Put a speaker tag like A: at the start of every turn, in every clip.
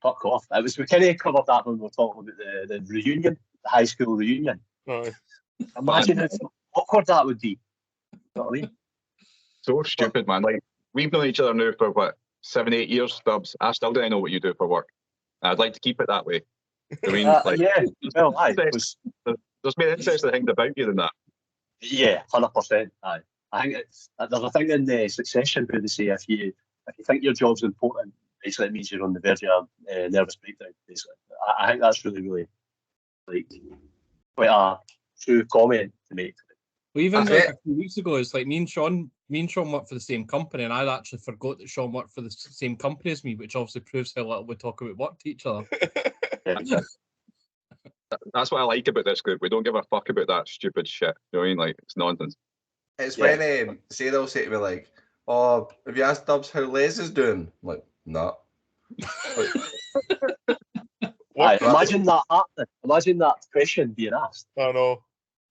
A: Fuck off. We kind of covered that when we were talking about the reunion, the high school reunion.
B: Aye.
A: Imagine how awkward that would be. You know what I mean?
C: So stupid, man. Like, we've known each other now for, what, 7-8 years, Stubbs. I still don't know what you do for work. I'd like to keep it that way. I mean,
A: yeah. Well, aye.
C: there's more interesting things about you than that.
A: Yeah, 100%. Aye. I think there's a thing in the Succession where they say if you think your job's important, basically it means you're on the verge of a nervous breakdown. Basically, I think that's really, really like quite a true comment to make.
D: Well, even like a few weeks ago, it's like me and Sean worked for the same company, and I'd actually forgot that Sean worked for the same company as me, which obviously proves how little we talk about work to each other.
C: That's what I like about this group. We don't give a fuck about that stupid shit. You know what I mean? Like, it's nonsense.
E: It's when Sarah will say to me, like, oh, have you asked Dubs how Les is doing? I'm like, nah.
A: Imagine that happening. Imagine that question being asked.
B: I know.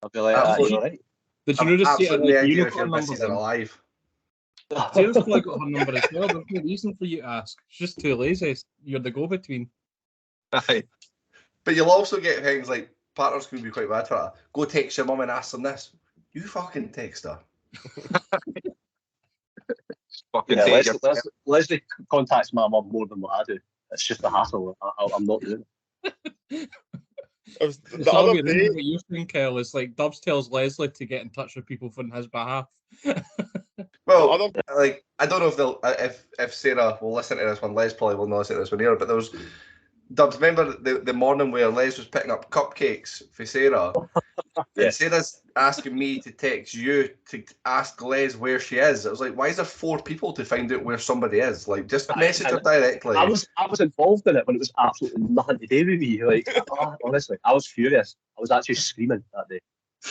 A: I'll be like, all right.
D: Did you know just say
E: absolutely
D: like,
E: idea if your
D: unicorn
E: missus
D: number?
E: are alive.
D: Sarah's probably got her number as well. There's no reason for you to ask. She's just too lazy. You're the go-between.
C: Aye.
E: But you'll also get things like, partners can be quite bad for that. Go text your mum and ask them this. You fucking text her.
A: Leslie contacts my mum more than what I do. It's just a hassle. I'm not doing it.
B: The other day,
D: what you're saying, Kyle, is like Dubs tells Leslie to get in touch with people on his behalf.
E: Well, like, I don't know if they'll if Sarah will listen to this one. Les probably will not listen to this one here. But there was Dubs. Remember the morning where Les was picking up cupcakes for Sarah, and Sarah's asking me to text you to ask Les where she is. I was like, why is there 4 people to find out where somebody is? Like, just message her directly.
A: I was involved in it when it was absolutely nothing to do with me. Like, honestly, I was furious. I was actually screaming that day.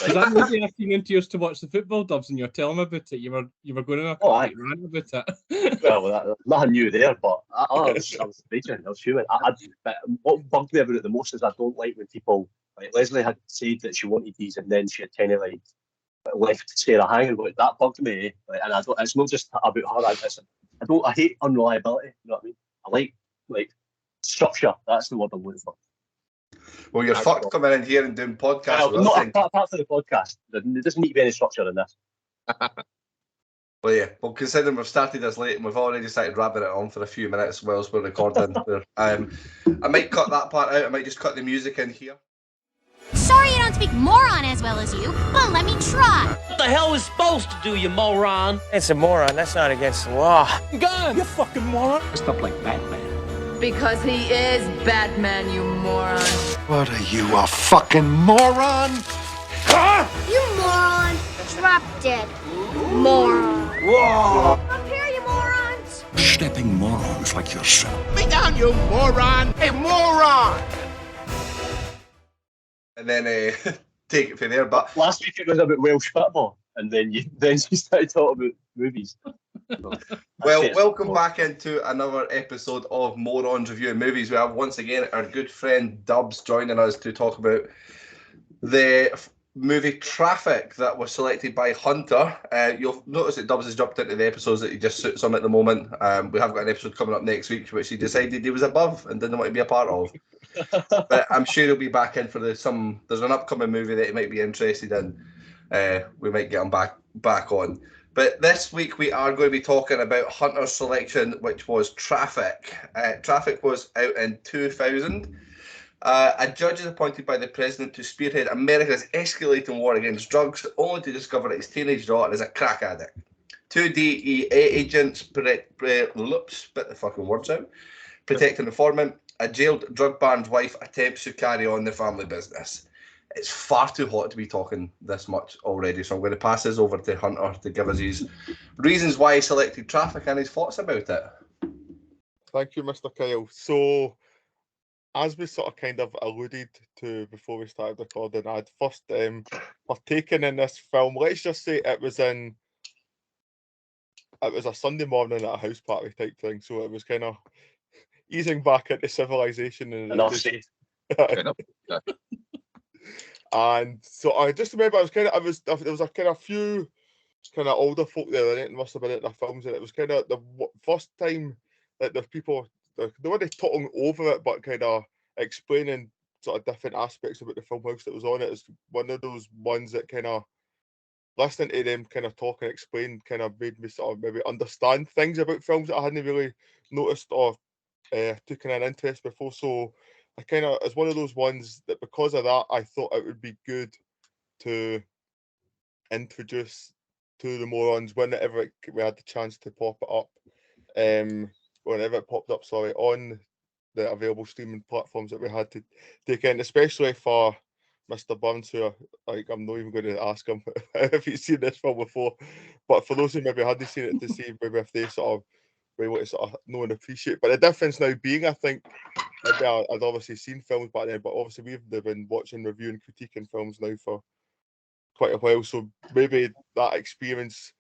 D: Was that maybe afternoon to us to watch the football, Dubs, and you're telling me about it? You were going on a rant about it.
A: Well, nothing new there, but I was raging. I was fuming. But what bugged me about it the most is I don't like when people, like Leslie had said that she wanted these, and then she had kind of like left Sarah hanging. But that bugged me, and I don't. It's not just about her. I hate unreliability. You know what I mean? I like structure. That's the word I'm looking for.
E: Well, you're fucked coming in here and doing podcasts.
A: Well, not apart from the podcast. There doesn't need to be any structure in this.
E: Well, yeah. Well, considering we've started this late and we've already started wrapping it on for a few minutes whilst we're recording, I might cut that part out. I might just cut the music in here.
F: Sorry I don't speak moron as well as you, but let me try.
G: What the hell was supposed to do, you moron?
H: It's a moron. That's not against the law.
G: Gun! You fucking moron!
H: Dressed up like Batman.
I: Because he is Batman, you moron.
J: What are you, a fucking moron? Huh?
F: You moron. Drop dead. Moron.
J: Whoa!
F: Up here, you morons.
J: Stepping morons like yourself.
G: Me down, you moron! Hey, moron!
E: And then take it from there. But
A: last week it was about Welsh football, and then you started talking about movies.
E: Well, welcome back into another episode of Morons Reviewing Movies. We have once again our good friend Dubs joining us to talk about the movie Traffic that was selected by Hunter. You'll notice that Dubs has jumped into the episodes that he just suits on at the moment. We have got an episode coming up next week which he decided he was above and didn't want to be a part of. But I'm sure he'll be back in for there's an upcoming movie that he might be interested in. We might get him back on. But this week we are going to be talking about Hunter's selection, which was Traffic. Traffic was out in 2000. A judge is appointed by the president to spearhead America's escalating war against drugs, only to discover that his teenage daughter is a crack addict. 2 DEA agents spit the fucking words out, protect an informant. A jailed drug-banned wife attempts to carry on the family business. It's far too hot to be talking this much already, so I'm going to pass this over to Hunter to give us his reasons why he selected Traffic and his thoughts about it.
B: Thank you, Mr. Kyle. So, as we sort of kind of alluded to before we started recording, I'd first partaken in this film. Let's just say it was a Sunday morning at a house party type thing, so it was kind of easing back into civilization. And so I just remember there was a kind of few kind of older folk there, and it must have been at their films, and it was kind of the first time that the people the way they talking over it, but kind of explaining sort of different aspects about the film whilst it was on it is one of those ones that kind of listening to them kind of talk and explain kind of made me sort of maybe understand things about films that I hadn't really noticed or taken an interest before. So I kind of, it's one of those ones that because of that, I thought it would be good to introduce to the Morons whenever we had the chance to pop it up, whenever it popped up, sorry, on the available streaming platforms that we had to take in, especially for Mr. Burns, who I'm not even going to ask him if he's seen this film before, but for those who maybe hadn't seen it, to see maybe if they sort of were able to sort of know and appreciate. But the difference now being, I think, maybe I'd obviously seen films back then, but obviously we've been watching, reviewing, critiquing films now for quite a while, so maybe that experience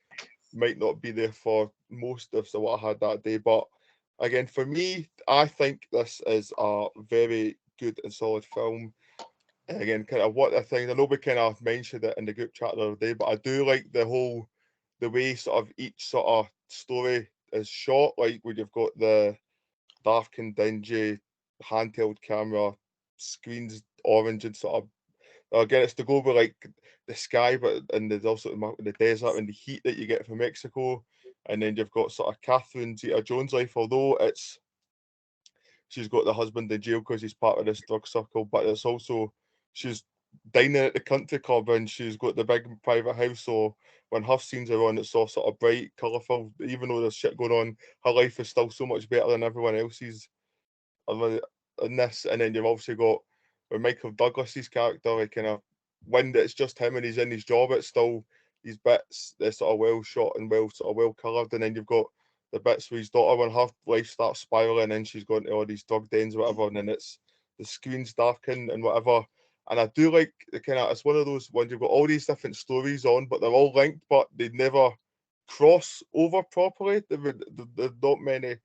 B: might not be there for most of what I had that day. But again, for me, I think this is a very good and solid film. And again, kind of what I think, I know we kind of mentioned it in the group chat the other day, but I do like the way sort of each sort of story is shot, like when you've got the dark and dingy handheld camera, screens orange and sort of, again, it's to go with like the sky, but and there's also the desert and the heat that you get from Mexico. And then you've got sort of Catherine Zeta-Jones' life, although she's got the husband in jail because he's part of this drug circle, but it's also she's dining at the country club and she's got the big private house. So when her scenes are on, it's all sort of bright, colourful. Even though there's shit going on, her life is still so much better than everyone else's in this. And then you've obviously got with Michael Douglas's character, like kind of when it's just him and he's in his job, it's still these bits they're sort of well shot and well coloured. And then you've got the bits with his daughter when her life starts spiraling and she's going to all these drug dens or whatever, and then it's the screens darken and whatever. And I do like the kind of, it's one of those ones you've got all these different stories on, but they're all linked, but they never cross over properly. There's not many.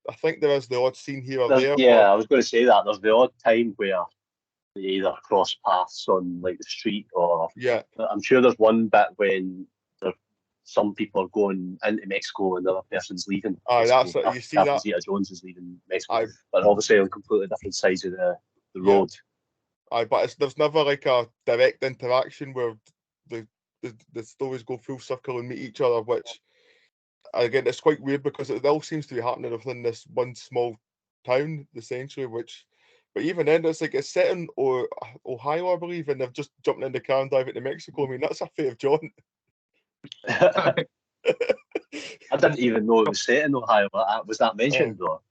B: I think there is the odd scene here or there.
A: Yeah, I was going to say that. There's the odd time where they either cross paths on like the street or I'm sure there's one bit when some people are going into Mexico and the other person's leaving.
B: That's it. You see that.
A: Zeta-Jones is leaving Mexico, but obviously on completely different sides of the road.
B: But there's never like a direct interaction where the stories go full circle and meet each other, which again it's quite weird because it all seems to be happening within this one small town essentially. But even then, it's like it's set in Ohio, I believe, and they've just jumped in the car and diving to Mexico. I mean, that's a fair jaunt.
A: I didn't even know it was set in Ohio. Was that mentioned though?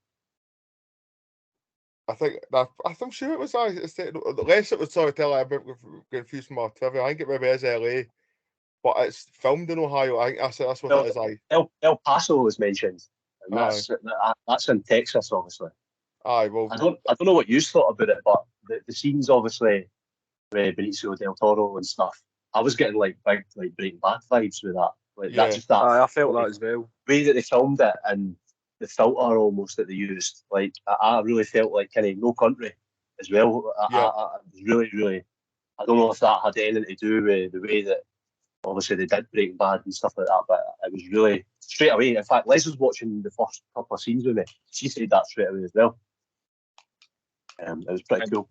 B: I'm sure it was. Unless it was, sorry, tell I got confused from my trivia. I think it maybe is LA, but it's filmed in Ohio. I think that's what it is.
A: El Paso was mentioned, and that's in Texas, obviously.
B: Well,
A: I don't know what you thought about it, but the scenes obviously with Benicio del Toro and stuff. I was getting like big Breaking Bad vibes with that.
K: I felt that as well.
A: The way that they filmed it and the filter almost that they used, like I really felt like kind of No Country as well. I was really, I don't know if that had anything to do with the way that obviously they did Breaking Bad and stuff like that, but it was really straight away. In fact, Les was watching the first couple of scenes with me. She said that straight away as well. It was pretty cool.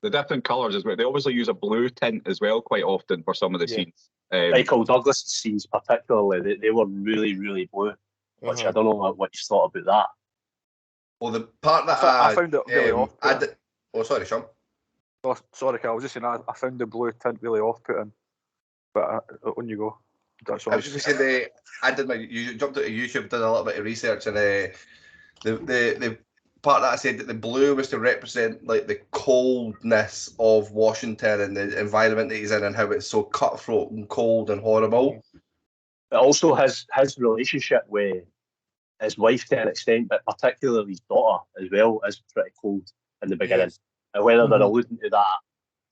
C: The different colours as well. They obviously use a blue tint as well quite often for some of the scenes.
A: Michael Douglas scenes particularly, they were really, really blue. Which I don't know what you thought about that.
E: Well, the part that
K: I found it really off-putting.
E: Oh, sorry, Sean.
K: Oh, sorry, Carl. I was just saying I found the blue tint really off-putting. But on you go.
E: I was just going to say, you jumped out of YouTube, did a little bit of research, and the part that I said that the blue was to represent like the coldness of Washington and the environment that he's in and how it's so cutthroat and cold and horrible.
A: But also his relationship with his wife to an extent, but particularly his daughter as well, is pretty cold in the beginning. Yes. And whether they're alluding to that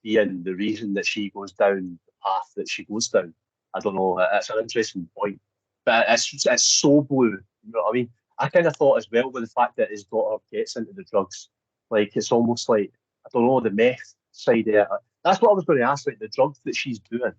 A: being the reason that she goes down the path that she goes down, I don't know. It's an interesting point. But it's so blue, you know what I mean? I kind of thought as well with the fact that his daughter gets into the drugs, like it's almost like, I don't know, the meth side of it. That's what I was going to ask, like the drugs that she's doing.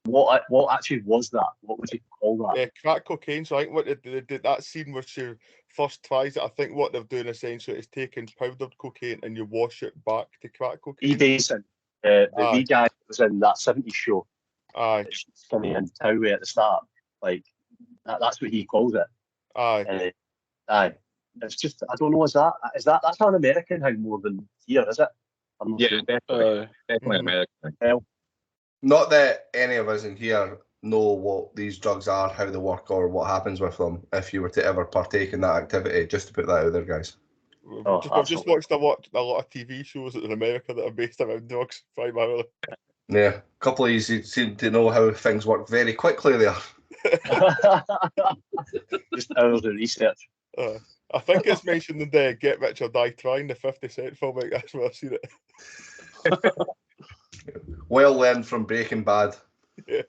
A: What actually was that? What would you call that?
B: Crack cocaine. So I think what they did, that scene where she first tries it, I think what they're doing essentially is taking powdered cocaine and you wash it back to crack cocaine.
A: Dason, the wee guy that was in that 70s show.
B: Aye.
A: She's coming in Towway at the start. Like, that's what he calls it.
B: Aye.
A: Aye. It's just, I don't know, that's an American thing more than here, is it? I'm not sure.
C: Definitely American.
A: Well,
E: not that any of us in here know what these drugs are, how they work, or what happens with them if you were to ever partake in that activity, just to put that out there, guys.
B: I've just watched a lot of TV shows in America that are based around drugs, primarily.
E: Yeah, a couple of you seem to know how things work very quickly there.
A: Just hours of research.
B: I think it's mentioned in the Get Rich or Die Trying, the 50 Cent film. Like, that's where I've seen it.
E: Well learned from Breaking Bad.
B: Yeah.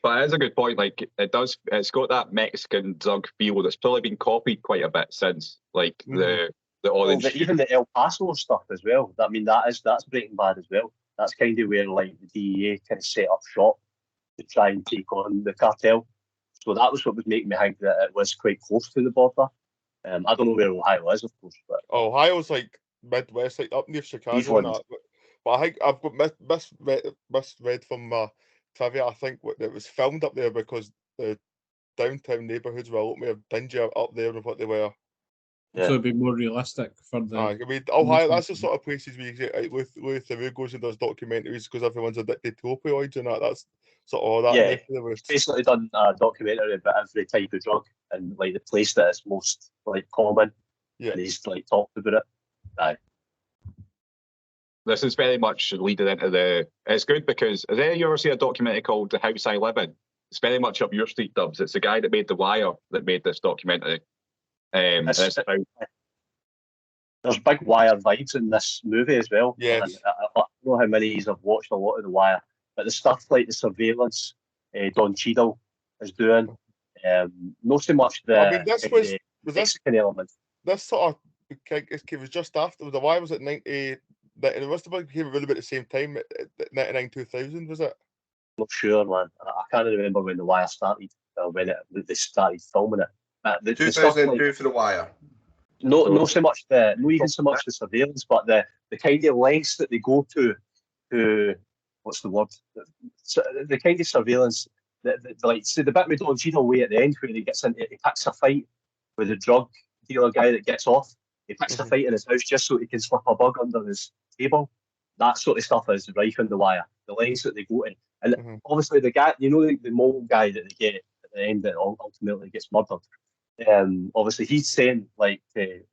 C: But it is a good point. Like, it's got that Mexican drug feel that's probably been copied quite a bit since, like the orange.
A: Even the El Paso stuff as well. I mean, that's Breaking Bad as well. That's kind of where like the DEA kind of set up shop to try and take on the cartel. So that was what was making me think that it was quite close to the border. I don't know where Ohio is, of course, but
B: Ohio's like Midwest, like up near Chicago and that. But I think I've got misread from my trivia. I think it was filmed up there because the downtown neighbourhoods were a lot more dingy up there than what they were.
D: Yeah. So it'd be more realistic for the.
B: I mean, Ohio, that's the sort of places we get like, with who goes and does documentaries because everyone's addicted to opioids and that. That's sort of all that.
A: Yeah, it's basically done a documentary about every type of drug and like the place that is most like common.
B: Yeah,
A: and he's like talked about it. Aye.
C: This is very much leading into the. It's good because has any of you ever seen a documentary called The House I Live In? It's very much up your street, Dubs. It's the guy that made The Wire that made this documentary. There's
A: big Wire vibes in this movie as well.
B: Yes.
A: I don't know how many of have watched a lot of The Wire, but the stuff like the surveillance Don Cheadle is doing, not so much the.
B: I mean, this was
A: Mexican element.
B: This sort of it was just after The Wire was at 90. It must have came around about the same time, 99 2000, was it?
A: I'm not sure, man. I can't remember when The Wire started, when they started filming it.
E: 2002 for The Wire.
A: No, not so much even so much the surveillance, but the kind of lengths that they go to what's the word? The kind of surveillance that like the bit with Don Cheadle way at the end where he picks a fight with the drug dealer guy that gets off. He picks a fight in his house just so he can slip a bug under his table. That sort of stuff is rife in The Wire. The lengths that they go in, and obviously the guy, the mole guy that they get at the end that ultimately gets murdered. Obviously he's saying like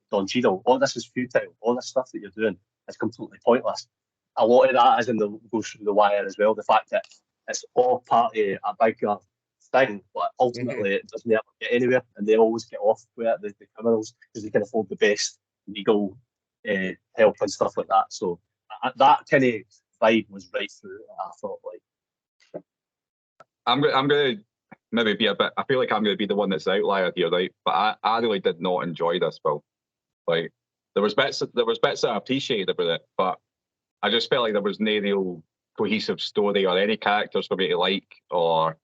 A: Don Cheadle, all this is futile, all this stuff that you're doing is completely pointless. A lot of that goes through The Wire as well. The fact that it's all part of a bigger thing, but ultimately it doesn't ever get anywhere, and they always get off with it, the criminals, because they can afford the best legal help and stuff like that. So that kind of vibe was right through it, I thought. Like,
C: I'm going to maybe be a bit. I feel like I'm going to be the one that's the outlier here, right? But I really did not enjoy this film. Like there was bits that I appreciated about it, but I just felt like there was no real cohesive story or any characters for me to like, or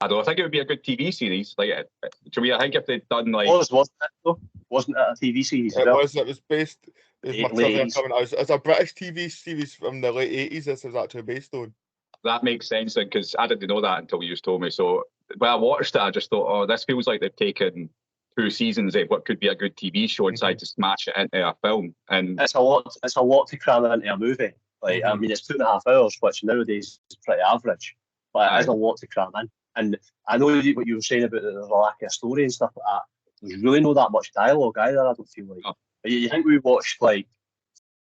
C: I don't know. I think it would be a good TV series. Like, to me, I think if they'd done like,
A: wasn't it though? Wasn't it a TV series?
B: It was. It was based. As a British TV series from the late 80s. This was actually based on.
C: That makes sense then, because I didn't know that until you just told me. So when I watched it, I just thought, oh, this feels like they've taken 2 seasons of what could be a good TV show and decided to smash it into a film. And
A: it's a lot to cram into a movie. Like I mean, it's 2.5 hours, which nowadays is pretty average, but it is a lot to cram in. And I know what you were saying about the lack of story and stuff like that. There's really not that much dialogue either. I don't feel like. You think we watched like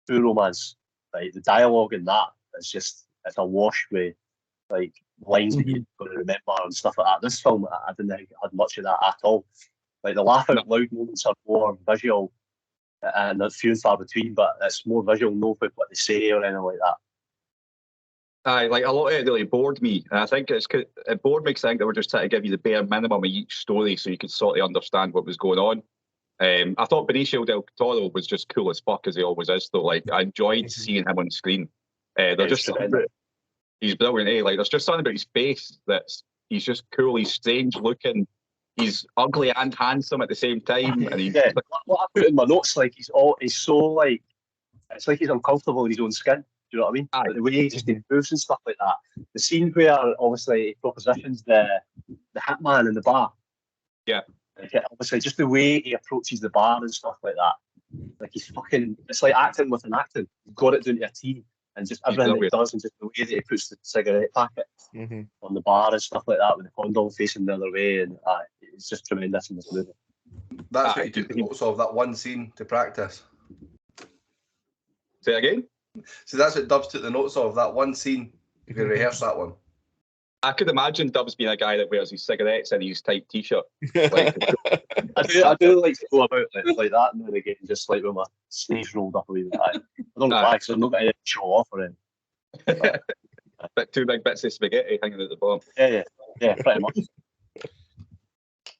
A: True Romance, like the dialogue in that is just it's a wash with like lines that you're going to remember and stuff like that. This film, I didn't think it had much of that at all. Like the laugh out loud moments are more visual and they're few and far between, but it's more visual, no about what they say or anything like that.
C: Like a lot of it really bored me, and I think it bored me because I think they were just trying to give you the bare minimum of each story so you could sort of understand what was going on. I thought Benicio del Toro was just cool as fuck as he always is, though. Like I enjoyed seeing him on screen. They're just He's brilliant, eh? Like, there's just something about his face he's just cool. He's strange looking. He's ugly and handsome at the same time. And
A: yeah, what I put in my notes, like he's so like, it's like he's uncomfortable in his own skin. Do you know what I mean? Like, the way he just improves and stuff like that. The scene where obviously he propositions the hitman in the bar.
C: Yeah.
A: Like, obviously, just the way he approaches the bar and stuff like that. Like he's fucking. It's like acting with an acting. You've got it down to a T, and just everything that he does, and just the way that he puts the cigarette packet on the bar and stuff like that, with the condom facing the other way, and it's just tremendous in this movie.
E: That's what you took notes of, that one scene to practice.
C: Say again?
E: So that's what Dubs took the notes of, that one scene. You can rehearse that one.
C: I could imagine Dubs being a guy that wears his cigarettes and his tight t-shirt. Like,
A: I do like to go about like that, and then again, just like with my sleeves rolled up a wee bit. I don't know why, because I'm not going to show off or anything.
C: But 2 big bits of spaghetti hanging at the bottom.
A: Yeah, pretty much.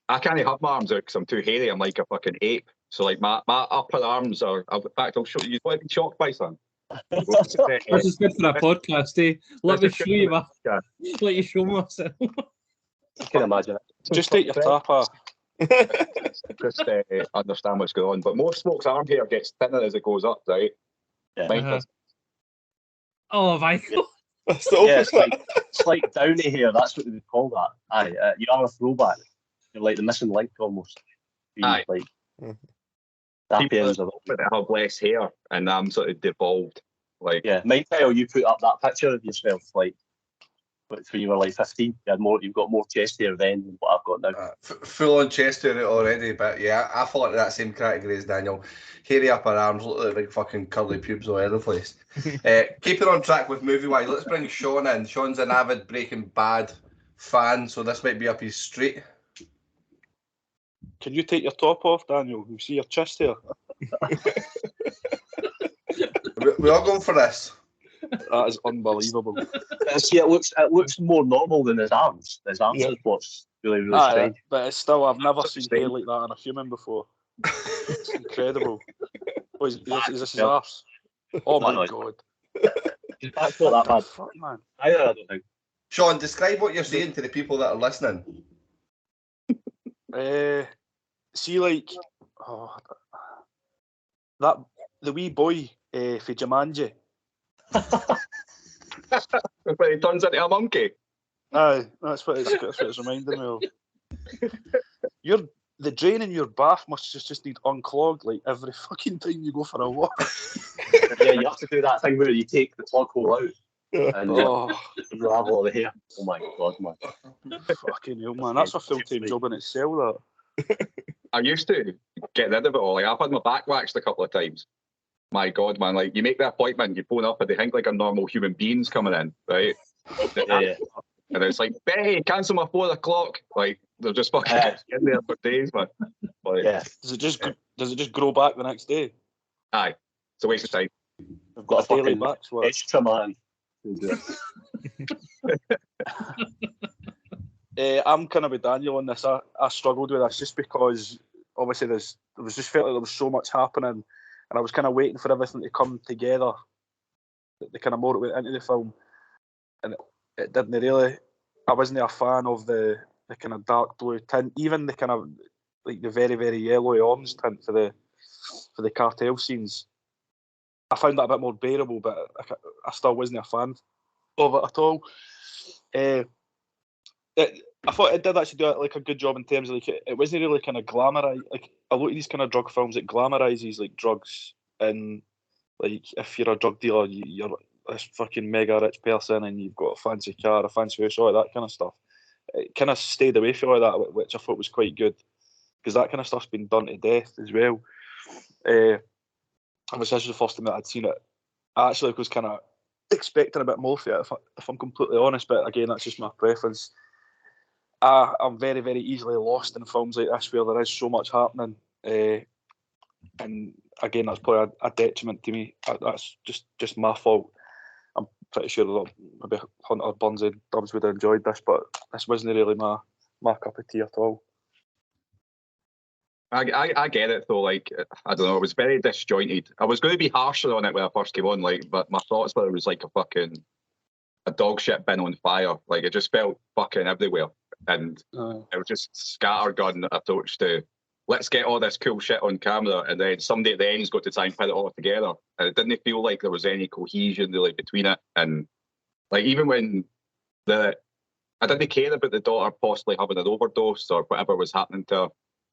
C: I can't have my arms out because I'm too hairy. I'm like a fucking ape. So like my upper arms are. In fact, I'll show you. You want to be shocked by something?
D: This is good for a podcast, eh? Let me show you, man. Let you show myself.
A: I can imagine it.
K: Just take your top off.
C: Just understand what's going on. But most folks' arm hair gets thinner as it goes up, right?
A: Yeah.
D: Oh, Michael.
B: That's the opposite.
A: It's like downy hair. That's what they would call that. You are a throwback. You're like the missing link almost. Like
C: people that have less hair, and I'm sort of devolved. Like,
A: yeah, Mike, Kyle, you put up that picture of yourself like when you were like 15. You've got more chest hair then than what I've got now.
E: Full on chest hair already, but yeah, I fall into that same category as Daniel. Hairy upper arms, look like big fucking curly pubes all over the place. Keeping on track with movie wise, let's bring Sean in. Sean's an avid Breaking Bad fan, so this might be up his street.
K: Can you take your top off, Daniel? You see your chest here?
E: We're all going for this.
K: That is unbelievable.
A: See, it looks more normal than his arms. His arms is what's really strange.
K: But it's still, I've never seen hair like that in a human before. It's incredible. Oh, is this his arse? Oh my god.
A: That's not that bad.
K: Fuck, man.
A: I don't think.
E: Sean, describe what you're saying to the people that are listening.
K: See, like, that the wee boy for Jumanji.
C: When he turns into a monkey.
K: Aye, that's what it's reminding me of. The drain in your bath must just need unclogged like every fucking time you go for a walk.
A: Yeah, you have to do that thing where you take the plug hole out and you have all the hair. Oh my god, man!
K: Fucking hell, man! That's a full-time job in itself. That.
C: I used to get rid of it all. Like, I've had my back waxed a couple of times. My god, man! Like, you make the appointment, you phone up, and they think like a normal human being's coming in, right?
A: Yeah.
C: And it's like, hey, cancel my 4 o'clock. Like, they're just fucking in there for days, man. Like,
K: Does it just grow back the next day?
C: Aye, it's a waste of time.
A: I've got a
K: daily
A: fucking extra man.
K: I'm kind of with Daniel on this. I struggled with this just because obviously there just felt like there was so much happening, and I was kind of waiting for everything to come together. The kind of more it went into the film, and it didn't really. I wasn't a fan of the kind of dark blue tint, even the kind of like the very, very yellowy orange tint for the cartel scenes. I found that a bit more bearable, but I still wasn't a fan of it at all. I thought it did actually do like a good job in terms of like it wasn't really kind of glamorized. Like a lot of these kind of drug films, it glamorizes like drugs, and like if you're a drug dealer, you're this fucking mega rich person and you've got a fancy car, a fancy house, all that kind of stuff. It kind of stayed away from all that, which I thought was quite good, because that kind of stuff's been done to death as well. This is the first time that I'd seen it. I actually was kind of expecting a bit more for it, if I'm completely honest, but again, that's just my preference. I'm very, very easily lost in films like this where there is so much happening, and again, that's probably a detriment to me. That's just my fault. I'm pretty sure that maybe Hunter, Burns and Dubs would have enjoyed this, but this wasn't really my cup of tea at all.
C: I get it though. Like, I don't know, it was very disjointed. I was going to be harsher on it when I first came on, like, but my thoughts were it was like a fucking a dog shit bin on fire. Like, it just felt fucking everywhere. And it was just scattergun approach to, let's get all this cool shit on camera, and then somebody at the end's got to try and put it all together. And it didn't feel like there was any cohesion really between it. And like, even when I didn't care about the daughter possibly having an overdose or whatever was happening to her.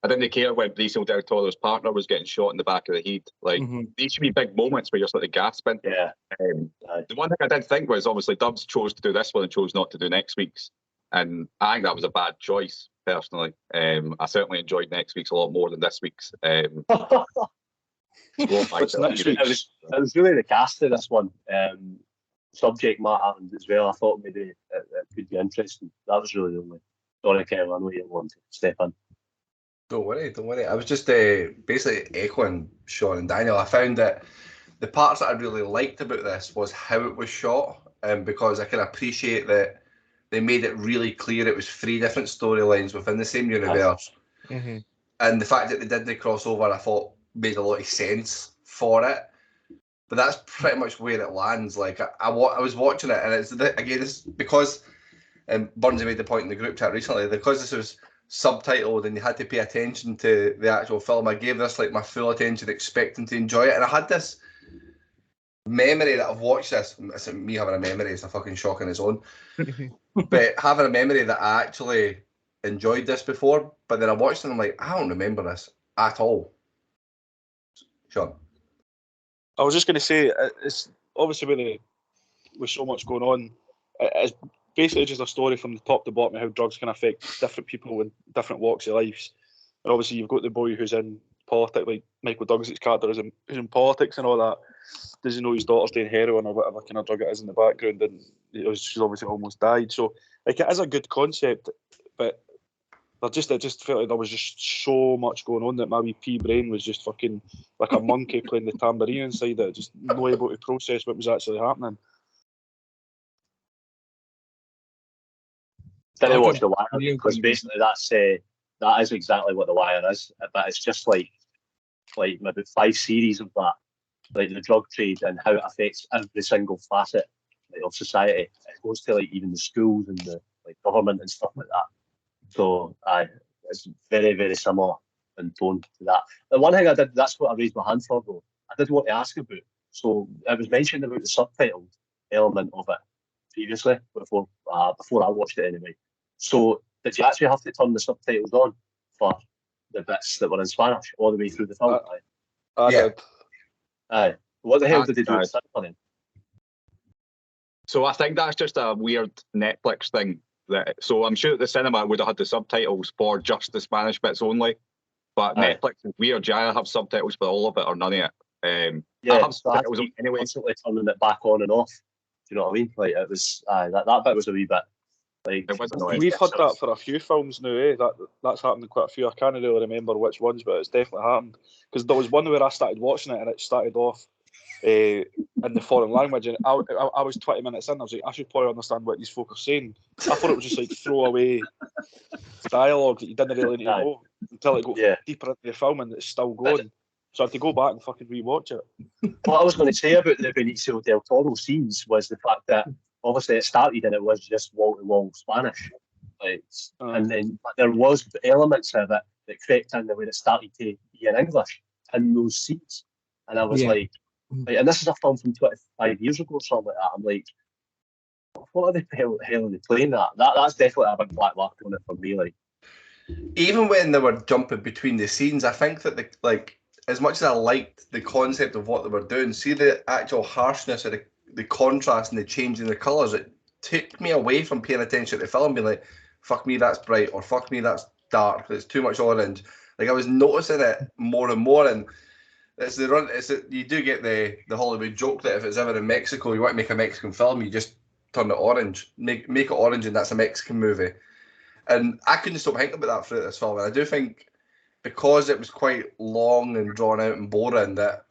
C: I didn't care when Benicio del Toro's partner was getting shot in the back of the head. Like, these should be big moments where you're sort of gasping.
A: Yeah.
C: The one thing I did think was, obviously, Dubs chose to do this one and chose not to do next week's. And I think that was a bad choice, personally. I certainly enjoyed next week's a lot more than this week's.
K: What's next week's?
A: It was really the cast of this one. Subject matter as well. I thought maybe it could be interesting. That was really the only. Sorry, Kevin, I know you didn't want to step in.
E: Don't worry. I was just basically echoing Sean and Daniel. I found that the parts that I really liked about this was how it was shot, because I can appreciate that they made it really clear it was 3 different storylines within the same universe. And the fact that they did the crossover, I thought made a lot of sense for it. But that's pretty much where it lands. Like, I was watching it, and it's because Burnsy made the point in the group chat recently, because this was subtitled and you had to pay attention to the actual film, I gave this like my full attention, expecting to enjoy it. And I had this memory that I've watched this. It's me having a memory is a fucking shock on its own. But having a memory that I actually enjoyed this before, but then I watched it and I'm like, I don't remember this at all. Sean.
K: I was just going to say, it's obviously with so much going on, it's basically just a story from the top to bottom of how drugs can affect different people in different walks of life. And obviously you've got the boy who's in politics, like Michael Douglas's character who's in politics and all that. Does he know his daughter's doing heroin or whatever kind of drug it is in the background, and she's obviously almost died. So like, it is a good concept, but I just felt like there was just so much going on that my wee pea brain was just fucking like a monkey playing the tambourine inside it, just not able to process what was actually happening.
A: Didn't watch The Wire because basically that is exactly what The Wire is, but it's just like maybe 5 series of that, like the drug trade and how it affects every single facet of society. It goes to like even the schools and the like government and stuff like that. So it's very, very similar in tone to that. The one thing I did, that's what I raised my hand for though, I did want to ask about. So it was mentioned about the subtitled element of it previously, before I watched it anyway. So did you actually have to turn the subtitles on for the bits that were in Spanish all the way through the film?
K: I did.
A: Aye. What the hell did they do in cinema then?
C: So I think that's just a weird Netflix thing. So I'm sure the cinema would have had the subtitles for just the Spanish bits only, but Netflix is weird. You either have subtitles for all of it or none of it. I have subtitles anyway.
A: Constantly turning it back on and off. Do you know what I mean? Like it was that bit was a wee bit. Like
C: it was annoying.
K: We've had that for a few films now. That's happened in quite a few. I can't really remember which ones, but it's definitely happened. Because there was one where I started watching it and it started off in the foreign language, and I was 20 minutes in. I was like, I should probably understand what these folk are saying. I thought it was just like throwaway dialogue that you didn't really need to know until it got deeper into the film and it's still going. So I had to go back and fucking rewatch it.
A: What I was going to say about the Benicio del Toro scenes was the fact that obviously it started and it was just wall-to-wall Spanish. And then there was elements of it that crept in the way it started to be in English in those scenes. And I was like, and this is a film from 25 years ago or something like that. I'm like, what are they hell are they playing that? That's definitely a big black mark on it for me. Like,
E: even when they were jumping between the scenes, I think that as much as I liked the concept of what they were doing, see the actual harshness of the contrast and the change in the colours, it took me away from paying attention to the film, being like, fuck me, that's bright, or fuck me, that's dark, it's too much orange. Like, I was noticing it more and more, and you do get the Hollywood joke that if it's ever in Mexico, you want to make a Mexican film, you just turn it orange, make it orange, and that's a Mexican movie. And I couldn't stop thinking about that throughout this film, and I do think because it was quite long and drawn out and boring that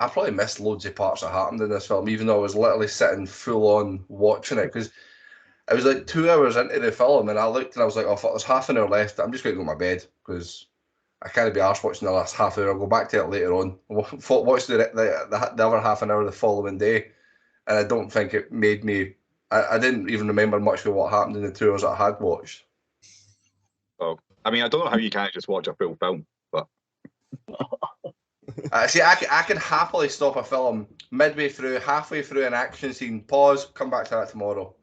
E: I probably missed loads of parts that happened in this film, even though I was literally sitting full on watching it, because it was like 2 hours into the film and I looked and I was like, oh fuck, there's half an hour left, I'm just going to go to my bed because I can't be arsed watching the last half hour. I'll go back to it later on, watch the other half an hour the following day, and I don't think it made me I didn't even remember much of what happened in the 2 hours that I had watched.
C: Oh, I mean, I don't know how you can't just watch a full film, but
E: See, I can happily stop a film midway through, halfway through an action scene, pause, come back to that tomorrow.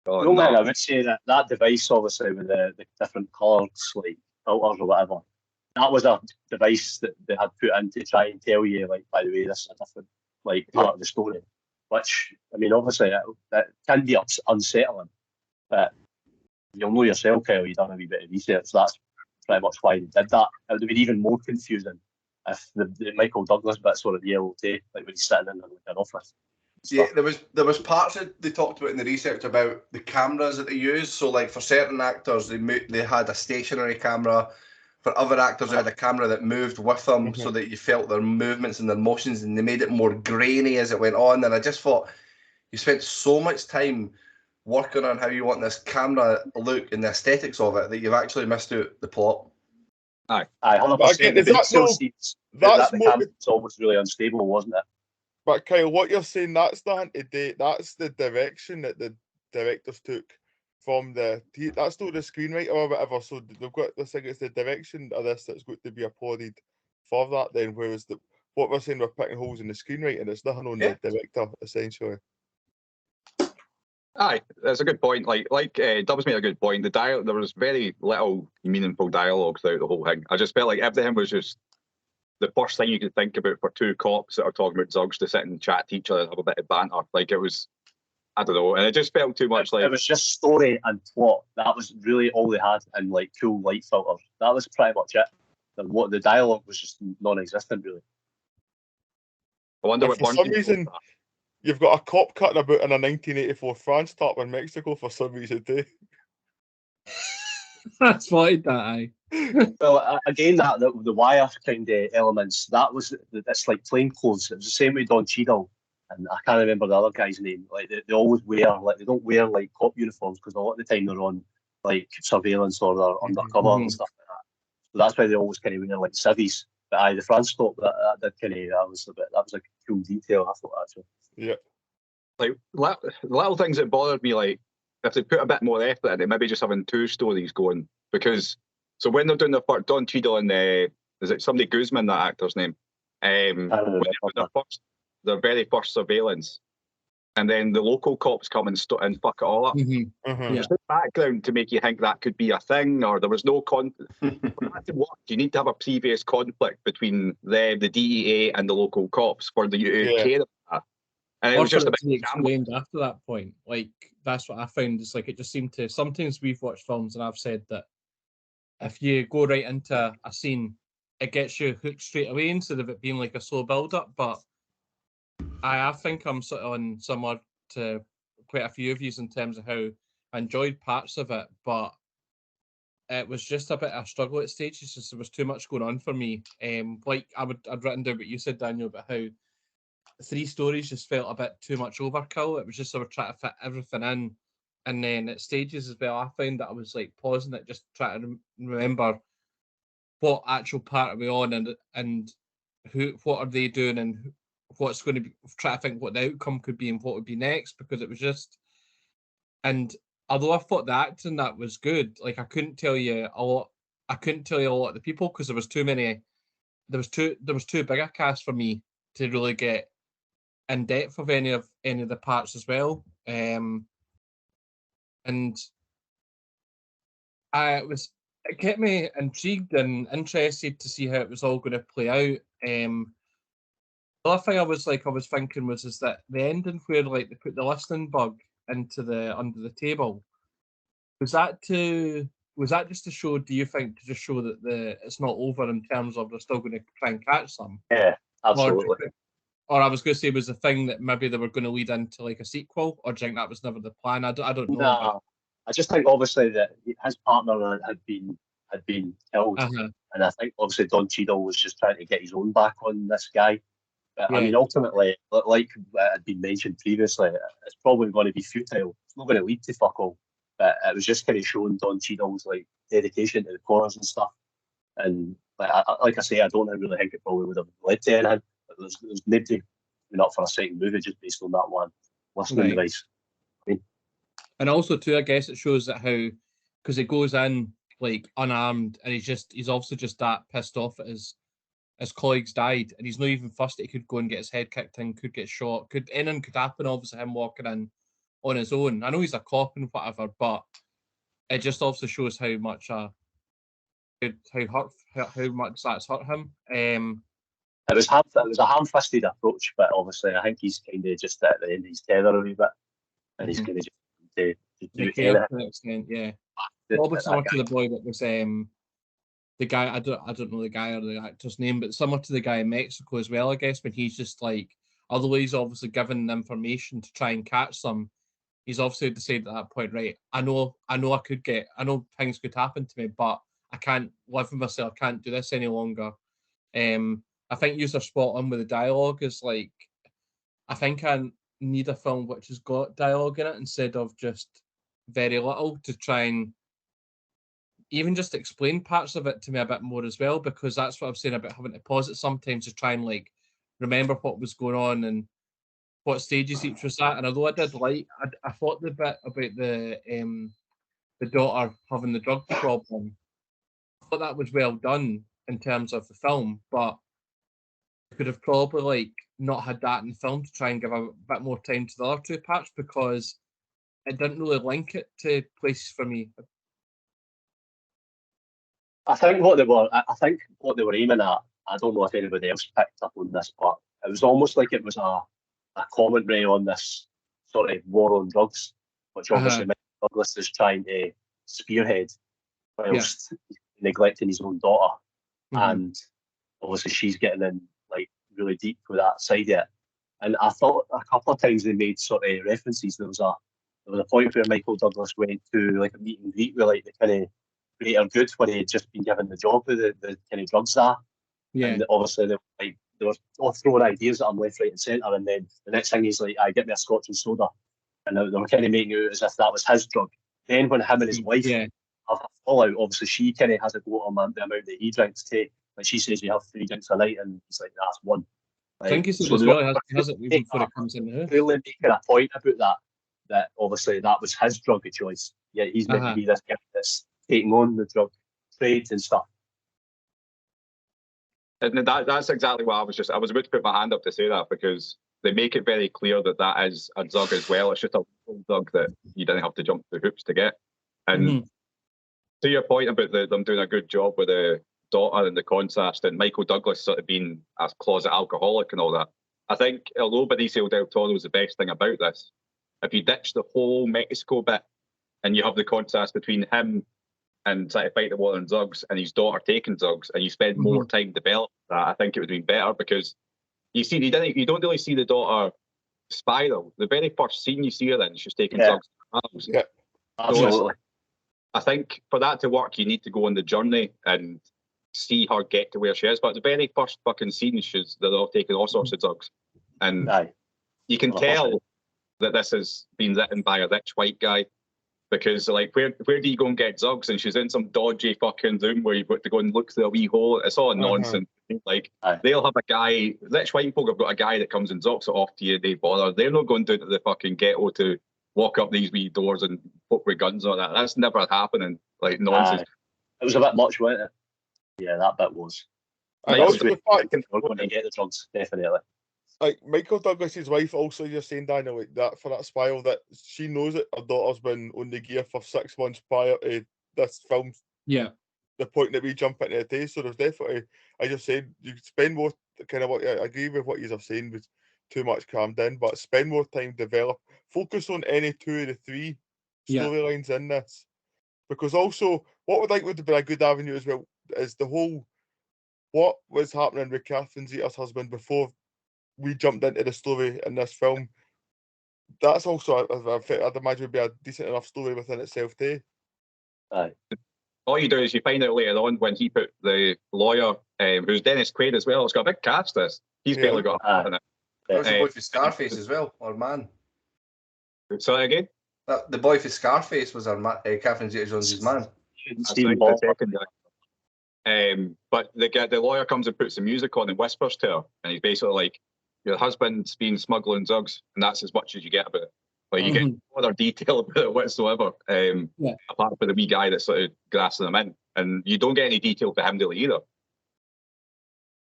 C: oh,
A: The only thing
C: no.
A: I would say that device, obviously, with the different colours, like filters or whatever, that was a device that they had put in to try and tell you, like, by the way, this is a different like part of the story. Which, I mean, obviously, that can be unsettling, but you'll know yourself, Kyle, you've done a wee bit of research. That's pretty much why they did that. It would have been even more confusing if the Michael Douglas bits were at the yellow tape, like when he's sitting in like an office.
E: Yeah, there was parts that they talked about in the research about the cameras that they use. So, like for certain actors, they had a stationary camera. For other actors, they had a camera that moved with them, so that you felt their movements and their motions, and they made it more grainy as it went on. And I just thought, you spent so much time working on how you want this camera look and the aesthetics of it that you've actually missed out the plot.
A: Aye, 100%. The camera was almost really unstable, wasn't it?
B: But Kyle, what you're saying, that's the direction that the directors took from that's not the screenwriter or whatever. So they've got this thing, it's the direction of this that's going to be applauded for that then, whereas what we're saying, we're picking holes in the screenwriting, it's nothing on the director, essentially.
C: Aye, that's a good point. Like Dubs made a good point. There was very little meaningful dialogue throughout the whole thing. I just felt like everything was just the first thing you could think about for two cops that are talking about drugs to sit and chat to each other and have a bit of banter. Like it was, I don't know, and it just felt too much like
A: it was just story and plot. That was really all they had, and like cool light filters. That was pretty much it. The dialogue was just non-existent, really.
C: I wonder
B: what. For some reason, you've got a cop cutting about in a 1984 France top in Mexico for some reason too.
D: That's funny, that aye.
A: Well, again, the wire kind of elements. It's like plain clothes. It was the same with Don Cheadle, and I can't remember the other guy's name. Like they always wear they don't wear like cop uniforms because a lot of the time they're on like surveillance or they're undercover and stuff like that. So that's why they always kind of wear like civvies. But the France stop that did kind of that was like a cool detail. I thought actually.
B: Yeah.
C: Like little things that bothered me, like if they put a bit more effort in it, maybe just having two stories going. Because so when they're doing the first Don Cheadle and is it somebody Guzman, that actor's name? When their very first surveillance, and then the local cops come and fuck it all up. There's no background to make you think that could be a thing, or there was no For that to work, you need to have a previous conflict between the DEA and the local cops for you to care about that. And it was just a bit
D: explained after that point. Like that's what I found. It's like it just seemed to. Sometimes we've watched films and I've said that if you go right into a scene, it gets you hooked straight away instead of it being like a slow build up. But I think I'm sort of on similar to quite a few of you in terms of how I enjoyed parts of it, but it was just a bit of a struggle at stages. Just there was too much going on for me. Like I'd written down what you said, Daniel, about how 3 stories just felt a bit too much overkill. It was just they were trying to fit everything in, and then at stages as well, I found that I was like pausing it, just trying to remember what actual part are we on, and what are they doing, and what's going to be. Try to think what the outcome could be and what would be next, because it was just. And although I thought the acting that was good, like I couldn't tell you a lot. I couldn't tell you a lot of the people because there was too many. There was too big a cast for me to really get in depth of any of the parts as well. And it kept me intrigued and interested to see how it was all going to play out. The other thing I was thinking was that the ending where like they put the listening bug into under the table, was that just to show? Do you think to just show that it's not over in terms of they're still going to try and catch them?
A: Yeah, absolutely.
D: Or I was going to say, was the thing that maybe they were going to lead into like a sequel, or do you think that was never the plan? I don't know.
A: No, I just think obviously that his partner had been killed, and I think obviously Don Cheadle was just trying to get his own back on this guy. But, I mean, ultimately, like had been mentioned previously, it's probably going to be futile. It's not going to lead to fuck all. But it was just kind of showing Don Cheadle's like dedication to the cause and stuff. And like I say, I don't really think it probably would have led to anything. There's nobody up for a second movie just based on that one listening device. I
D: And also too, I guess it shows that how, because it goes in like unarmed, and he's obviously just that pissed off at his colleagues died, and he's not even fussed that he could go and get his head kicked in, could get shot, anything could happen. Obviously, him walking in on his own. I know he's a cop and whatever, but it just also shows how much how much that's hurt him.
A: It was a ham-fisted approach, but obviously I think he's kind of just at the end of his tether a wee bit, and he's kind of just to do anything.
D: To an extent, yeah. Probably similar to the boy that was the guy. I don't know the guy or the actor's name, but similar to the guy in Mexico as well, I guess, when he's just like, although he's obviously given information to try and catch them, he's obviously decided at that point, right, I know things could happen to me, but I can't live with myself, I can't do this any longer. I think you're spot on with the dialogue. Is like, I think I need a film which has got dialogue in it instead of just very little, to try and even just explain parts of it to me a bit more as well, because that's what I'm saying about having to pause it sometimes to try and like remember what was going on and what stages each was at. And although I did like, I thought the bit about the daughter having the drug problem, I thought that was well done in terms of the film, but could have probably like not had that in the film to try and give a bit more time to the other two parts, because it didn't really link it to places for me.
A: I think what they were aiming at, I don't know if anybody else picked up on this, but it was almost like it was a commentary on this sort of war on drugs, which obviously Michael Douglas is trying to spearhead whilst neglecting his own daughter. And obviously she's getting in like really deep with that side of it. And I thought a couple of times they made sort of references. There was a point where Michael Douglas went to like a meet and greet with like the kind of greater good when he had just been given the job with the kind of drugs czar.
D: Yeah.
A: And obviously they were all throwing ideas at him left, right, and centre. And then the next thing he's like, "I get me a scotch and soda," and they were kind of making it as if that was his drug. Then when him and his wife have a fallout, obviously she kind of has a go on the amount that he drinks too. Like she says, you have 3 drinks a night, and he's like, "That's one."
D: I think he said as well, has it even before it comes in the house.
A: Really making a point about that obviously that was his drug of choice. Yeah, he's meant to be this guy that's taking on the drug trade and stuff.
C: And that's exactly what I was about to put my hand up to say that, because they make it very clear that is a drug as well. It's just a drug that you didn't have to jump through hoops to get. And to your point about them doing a good job with the daughter and the contrast, and Michael Douglas sort of being a closet alcoholic and all that, I think although Benicio del Toro was the best thing about this, if you ditch the whole Mexico bit and you have the contrast between him and trying to fight the war on drugs and his daughter taking drugs, and you spend more time developing that, I think it would have been better, because you don't really see the daughter spiral. The very first scene you see her in, she's taking drugs.
A: Yeah, absolutely.
C: So I think for that to work, you need to go on the journey and see her get to where she is. But the very first fucking scene, they're all taking all sorts of drugs, and you can tell that this has been written by a rich white guy. Because like, where do you go and get drugs? And she's in some dodgy fucking room where you've got to go and look through a wee hole. It's all nonsense. Like, they'll have a guy, rich white folk have got a guy that comes and drops it off to you. They bother. They're not going down to the fucking ghetto to walk up these wee doors and folk with guns on that. That's never happening. Like, nonsense.
A: It was a bit much, wasn't it? Yeah, that bit was.
B: And also the fact
A: we're going to get the drugs, definitely.
B: Like Michael Douglas's wife, also, you're saying, Daniel, like that for that spiral, that she knows that her daughter's been on the gear for 6 months prior to this film.
D: Yeah.
B: The point that we jump into today. So there's definitely, I just said, you spend more kind of what I agree with what you're saying was too much crammed in, but spend more time develop. Focus on any 2 of the 3 storylines in this. Because also, what would have been a good avenue as well is the whole what was happening with Catherine Zeta's husband before we jumped into the story in this film. That's also, I'd imagine, would be a decent enough story within itself too.
A: Aye.
C: All you do is you find out later on when he put the lawyer, who's Dennis Quaid as well. It's got a big cast. He's barely got a part in it.
E: There was the boy for Scarface as well, our man.
C: Sorry again.
E: The boy for Scarface was our Catherine Zeta-Jones's man.
A: Stephen Ball.
C: But the lawyer comes and puts the music on and whispers to her, and he's basically like, "Your husband's been smuggling drugs, and that's as much as you get about it." Like you get no other detail about it whatsoever, apart from the wee guy that's sort of grassing them in, and you don't get any detail for him really either.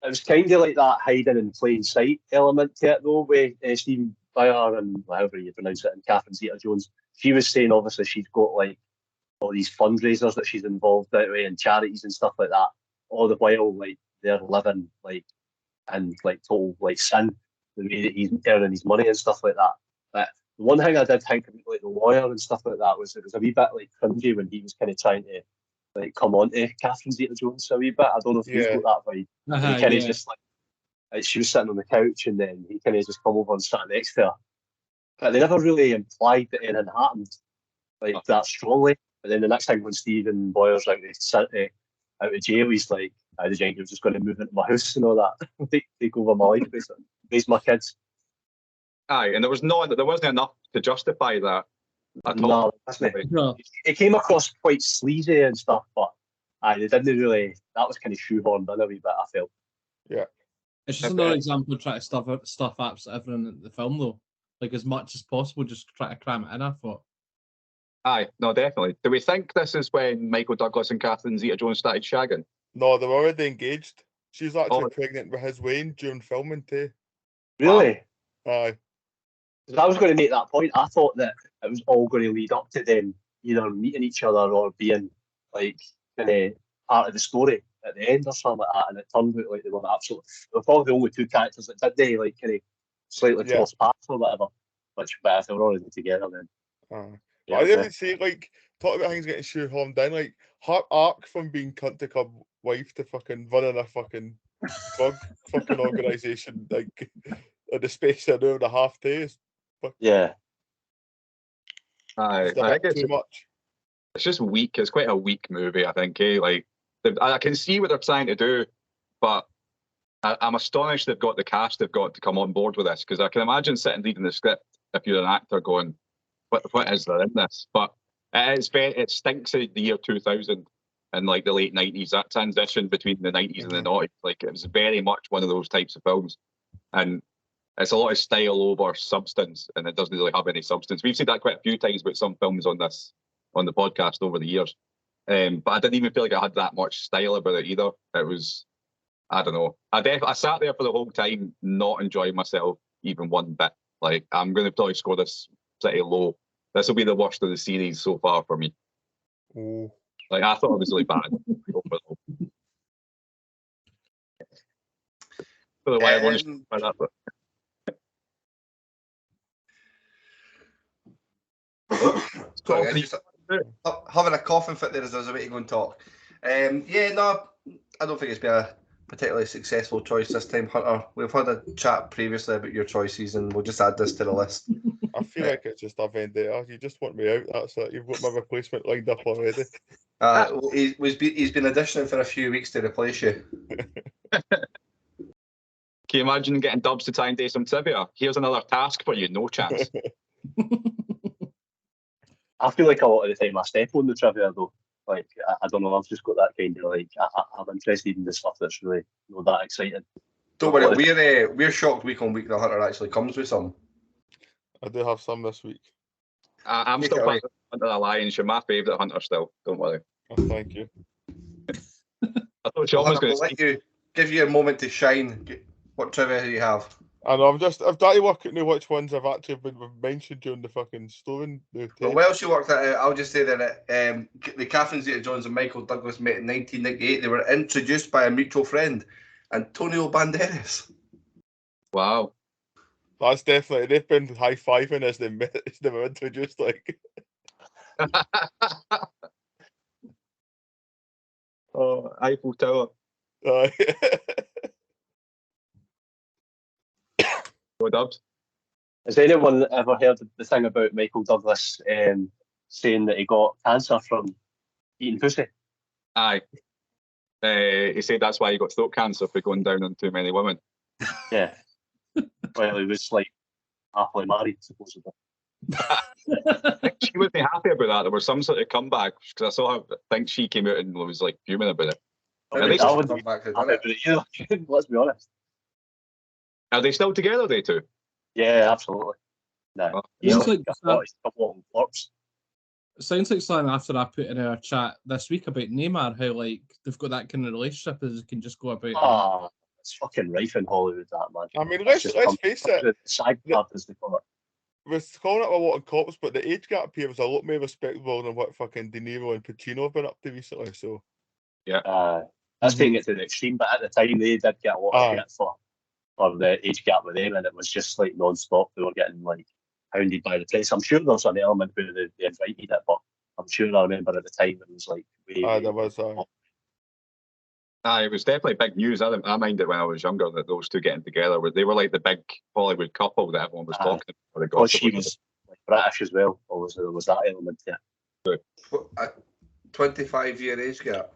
A: It was kind of like that hiding in plain sight element to it, though, with Stephen Byer and however you pronounce it, and Catherine Zeta-Jones. She was saying obviously she's got like all these fundraisers that she's involved out with and charities and stuff like that. All the while, like they're living like in like total like sin, the way that he's earning his money and stuff like that. But the one thing I did think about like the lawyer and stuff like that was it was a wee bit like cringy when he was kind of trying to like come on to Catherine Zeta-Jones a wee bit. I don't know if you've got that vibe. He kind of just like she was sitting on the couch and then he kind of just come over and sat next to her. But they never really implied that anything happened like that strongly. But then the next time when Stephen Boyer's out of jail, he's like, I think you're just going to move into my house and all that, take over my life, basically, raise my kids.
C: Aye, and there wasn't enough to justify that.
A: No, it came across quite sleazy and stuff, but they didn't really. That was kind of shoehorned in a wee bit, I felt.
B: Yeah,
D: it's just another example of trying to stuff absolutely everything in the film, though. Like as much as possible, just try to cram it in. I thought.
C: Aye, no, definitely. Do we think this is when Michael Douglas and Catherine Zeta-Jones started shagging?
B: No, they were already engaged. She's actually pregnant with his Wayne during filming too.
A: Really?
B: Aye.
A: I was going to make that point. I thought that it was all going to lead up to them either meeting each other or being like kind of part of the story at the end or something like that. And it turned out like they were probably the only two characters that did they like kind of slightly cross paths or whatever. Which, but if they were already together then.
B: I didn't say like talk about things getting shoehorned in. Like her arc from being cunt to club wife to fucking running a fucking drug fucking organisation like in the space of an hour and a half days.
A: Yeah.
C: I think it's too much. It's just weak. It's quite a weak movie, I think. Like I can see what they're trying to do, but I'm astonished they've got the cast they've got to come on board with this, because I can imagine sitting reading the script if you're an actor going, what is there in this? But it stinks of the year 2000 and like the late 90s, that transition between the 90s and the 90s. Like it was very much one of those types of films. And it's a lot of style over substance, and it doesn't really have any substance. We've seen that quite a few times with some films on the podcast over the years. But I didn't even feel like I had that much style about it either. It was, I don't know. I sat there for the whole time not enjoying myself even one bit. Like I'm going to probably score this pretty low. This will be the worst of the series so far for me.
B: Ooh.
C: Like I thought it was really bad. I want to by that, but
E: Sorry, just having a coughing fit there as I was about to go and talk. No, I don't think it's been a particularly successful choice this time, Hunter. We've had a chat previously about your choices, and we'll just add this to the list.
B: I feel like it's just a vendetta. You just want me out. That's it. You've got my replacement lined up already.
E: He's been auditioning for a few weeks to replace you.
C: Can you imagine getting Dubs to try and do some trivia? Here's another task for you. No chance.
A: I feel like a lot of the time I step on the trivia though. Like I don't know, I've just got that kind of like I'm interested in the stuff that's really not that exciting.
E: Don't worry, we're shocked week on week that Hunter actually comes with some.
B: I do have some this week.
C: I'm still playing Hunter Alliance. You're my favourite Hunter still. Don't worry.
B: Oh, thank you.
C: I thought Sean was going
E: to give you a moment to shine. What trivia do you have?
B: I know, I've got to work out which ones have actually been mentioned during the fucking story.
E: Well, whilst you work that out, I'll just say that the Catherine Zeta-Jones and Michael Douglas met in 1998. They were introduced by a mutual friend, Antonio Banderas.
C: Wow.
B: That's definitely, they've been high-fiving as they were introduced, like.
C: Oh, Eiffel Tower. Go Dubs.
A: Has anyone ever heard the thing about Michael Douglas saying that he got cancer from eating pussy?
C: Aye. He said that's why he got throat cancer for going down on too many women.
A: Yeah. Well, he was like happily married, supposedly.
C: She wasn't happy about that. There was some sort of comeback because I saw her. I think she came out and was like fuming about it.
A: I wouldn't be happy about it either. Let's be honest.
C: Are they still together, they two?
A: Yeah, absolutely. No,
D: He's
A: he's
D: like
A: got a couple of clerks.
D: It sounds like something after I put in our chat this week about Neymar, how like they've got that kind of relationship as they can just go about.
A: Ah, it's fucking rife in Hollywood, that man.
B: I mean, let's face it.
A: The side part, as they call it.
B: We're calling it a lot of cops, but the age gap here was a lot more respectable than what fucking De Niro and Pacino have been up to recently. So
C: Yeah.
A: That's taking it to the extreme, but at the time they did get a lot of hit for the age gap with them, and it was just like non-stop. They were getting like hounded by the press. I'm sure there's an element where they invited it, but I'm sure I remember at the time it was like
B: there was
C: it was definitely big news. I mind it when I was younger that those two getting together, they were like the big Hollywood couple that everyone was talking about.
A: Because she was like British as well, or there was that element there.
E: A 25-year age gap.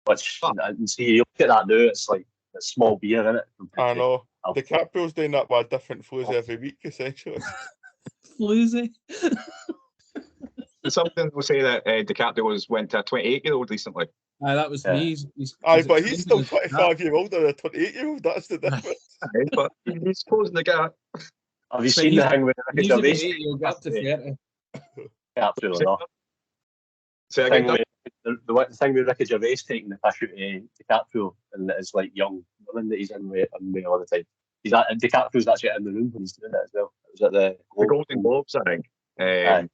A: Which, and see, you look at that now, it's like a small beer, isn't it?
B: I know. DiCaprio's doing that with a different floozy every week, essentially.
D: Floozy?
C: Something will say that DiCaprio went to a 28-year-old recently.
D: That was me.
B: But he's still 25-year-old and a 28-year-old. That's the difference.
C: But he's closing the gap.
A: Have you seen the thing with Ricky Gervais?
D: He'll get up to 30.
A: Absolutely not.
C: Say again,
A: the thing with Ricky Gervais taking the piss out of DiCaprio and it's like young women that he's in with all the time. DiCaprio's actually in the room when he's doing it as well. It was at the
C: Golden Globes, I think.
A: I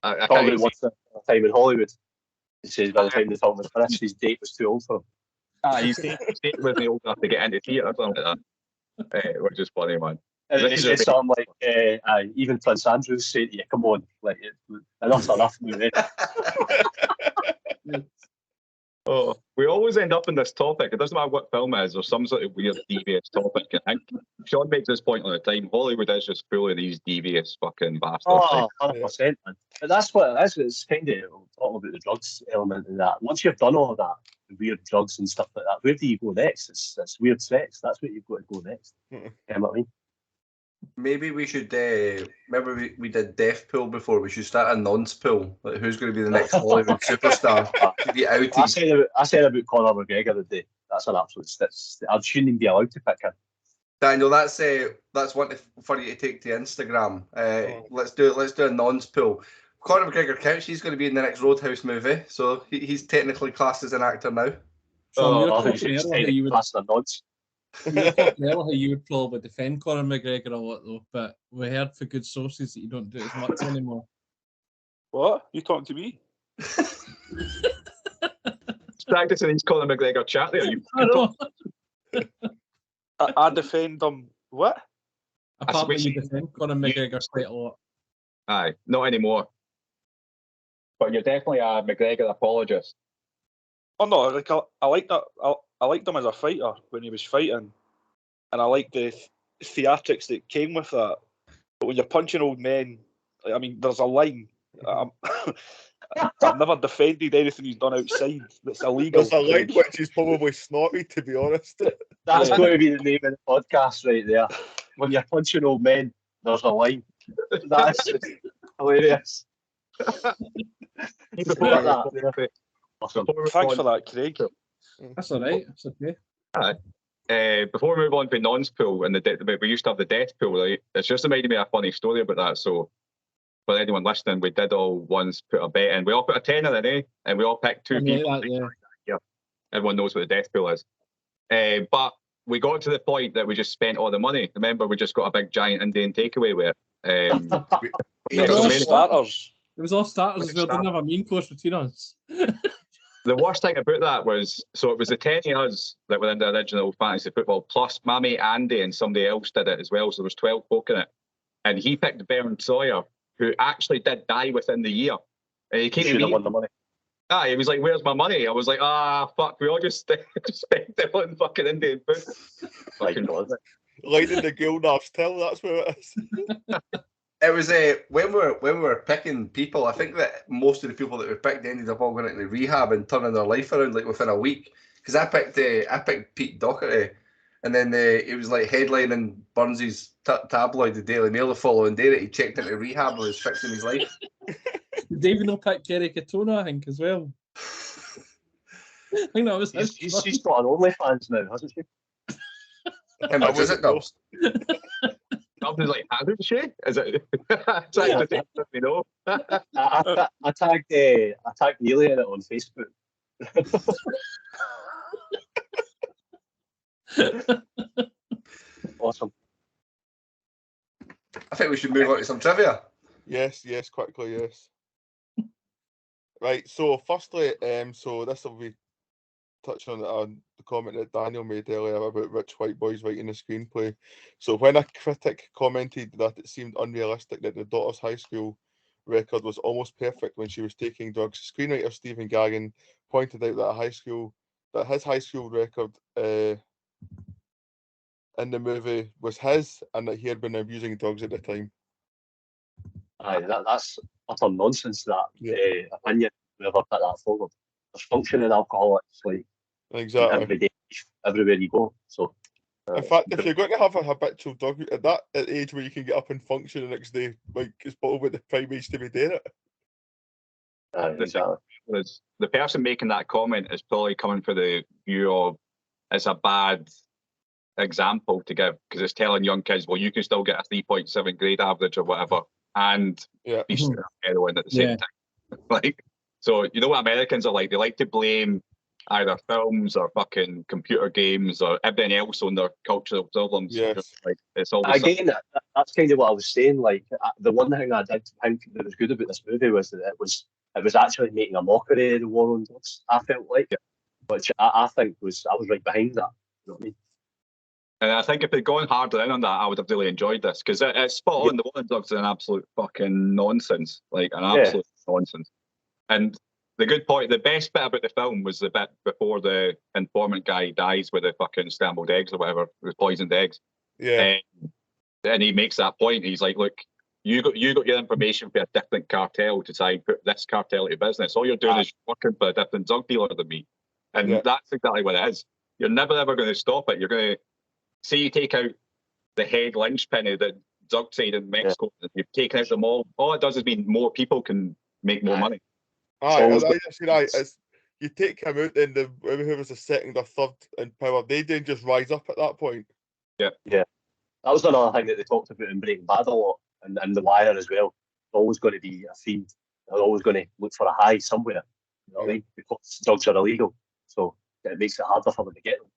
A: can't remember what's the time in Hollywood. He says by the time the film was finished, his date was too old for him.
C: His date wasn't old enough to get into theatre or something like that. Which is funny, man.
A: And he said something like, even Prince Andrew's saying to you, come on, like, enough's enough, movie.
C: Oh, we always end up in this topic. It doesn't matter what film it is or some sort of weird devious topic. I think Sean makes this point all the time. Hollywood is just full of these devious fucking bastards.
A: Oh, 100%, man. But that's what it is. It's kind of talking about the drugs element in that. Once you've done all of that, the weird drugs and stuff like that, where do you go next? It's weird sex. That's where you've got to go next. You know what I mean?
E: Maybe we should. Remember we did Death Pool before. We should start a nonce pool. Like, who's going to be the next Hollywood superstar to be outed?
A: I said about Conor McGregor the day. That's an absolute stitch. I shouldn't even be allowed to pick him.
E: Daniel, that's one for you to take to Instagram. Let's do a nonce pool. Conor McGregor counts. He's going to be in the next Roadhouse movie, so he's technically classed as an actor now.
D: So
A: I think he's technically classed as a nonce.
D: You were talking earlier how you would probably defend Conor McGregor a lot though, but we heard for good sources that you don't do it as much anymore.
K: What? You talking to me?
C: Practicing his Conor McGregor chat there.
K: I defend him. What?
D: Apparently you defend Conor McGregor quite a lot.
C: Aye, not anymore. But you're definitely a McGregor apologist.
K: Oh no, like I like that. I liked him as a fighter when he was fighting, and I like the theatrics that came with that. But when you're punching old men, I mean, there's a line. I've never defended anything he's done outside that's illegal.
B: There's a line which is probably snotty, to be honest.
A: That's going to be the name of the podcast right there. When you're punching old men, there's a line. That's hilarious.
K: Thanks for that, Craig.
D: That's all right. That's okay.
C: Before we move on to nonce pool, and we used to have the death pool, right? It's just reminded me of a funny story about that. So, for anyone listening, we did all once put a bet in. We all put a tenner in, and we all picked two people. Yeah. Everyone knows what the death pool is. But we got to the point that we just spent all the money. Remember, we just got a big giant Indian takeaway with it.
D: It was all starters. It was all starters as well. Didn't have a main course between us.
C: The worst thing about that was, so it was the 10 of us that were in the original fantasy football, plus my mate Andy and somebody else did it as well. So there was 12 folk in it. And he picked Bern Sawyer, who actually did die within the year. And he came to me.
A: Won the money.
C: He was like, "Where's my money?" I was like, fuck, we all just spent it on fucking Indian food.
A: Fucking was it?
B: Lighting the Gilnar's till, that's where it is.
E: It was when we were picking people. I think that most of the people that we picked ended up all going into rehab and turning their life around like within a week. Because I picked Pete Doherty, and then it was like headlining Burns's tabloid, the Daily Mail, the following day that he checked into rehab and was fixing his life.
D: Did even know pick Kerry Katona, I think, as well. I think that was
A: she's got an OnlyFans now, hasn't she?
E: How much is it, Dubs?
C: Something's like, hasn't she? Is it? It's like, let me know.
A: I tagged Neely in it on Facebook. Awesome.
E: I think we should move on to some trivia.
B: Yes, quickly, yes. Right, so firstly, so this will be touching on the comment that Daniel made earlier about rich white boys writing the screenplay. So when a critic commented that it seemed unrealistic that the daughter's high school record was almost perfect when she was taking drugs, screenwriter Stephen Gaghan pointed out that his high school record in the movie was his, and that he had been abusing drugs at the time.
A: Aye, that's utter nonsense, that opinion, whoever put that forward. There's functioning alcoholics, like,
B: exactly,
A: every day, everywhere you go. So,
B: in fact, if you're going to have a habitual drug at that age where you can get up and function the next day, like, it's probably the prime age to be doing it.
A: Exactly.
C: The person making that comment is probably coming for the view of it's a bad example to give, because it's telling young kids, well, you can still get a 3.7 grade average or whatever, and be still heroin at the same time. Like, so you know what Americans are like? They like to blame either films or fucking computer games or everything else on their cultural problems.
B: Yes.
C: Like, it's always
A: again, that's kind of what I was saying. Like, the one thing I did think that was good about this movie was that it was actually making a mockery of the war on drugs. I felt like, which I think I was right behind that. You know what I mean?
C: And I think if they'd gone harder in on that, I would have really enjoyed this, because it's spot on. The war on drugs is an absolute fucking nonsense, like an absolute nonsense. And the good point, the best bit about the film was the bit before the informant guy dies with the fucking scrambled eggs or whatever, with poisoned eggs.
B: Yeah.
C: And he makes that point. He's like, look, you got your information for a different cartel to try and put this cartel into business. All you're doing is working for a different drug dealer than me. And that's exactly what it is. You're never ever going to stop it. You're going to say you take out the head linchpin of the drug trade in Mexico, and you've taken out them all. All it does is mean more people can make more money.
B: It's, you take him out, then whoever's the second or third in power, they then just rise up at that point.
A: Yeah. That was another thing that they talked about in Breaking Bad a lot, and The Wire as well. There's always going to be a fiend. They're always going to look for a high somewhere. You know what I mean? Because drugs are illegal, so it makes it harder for them to get them.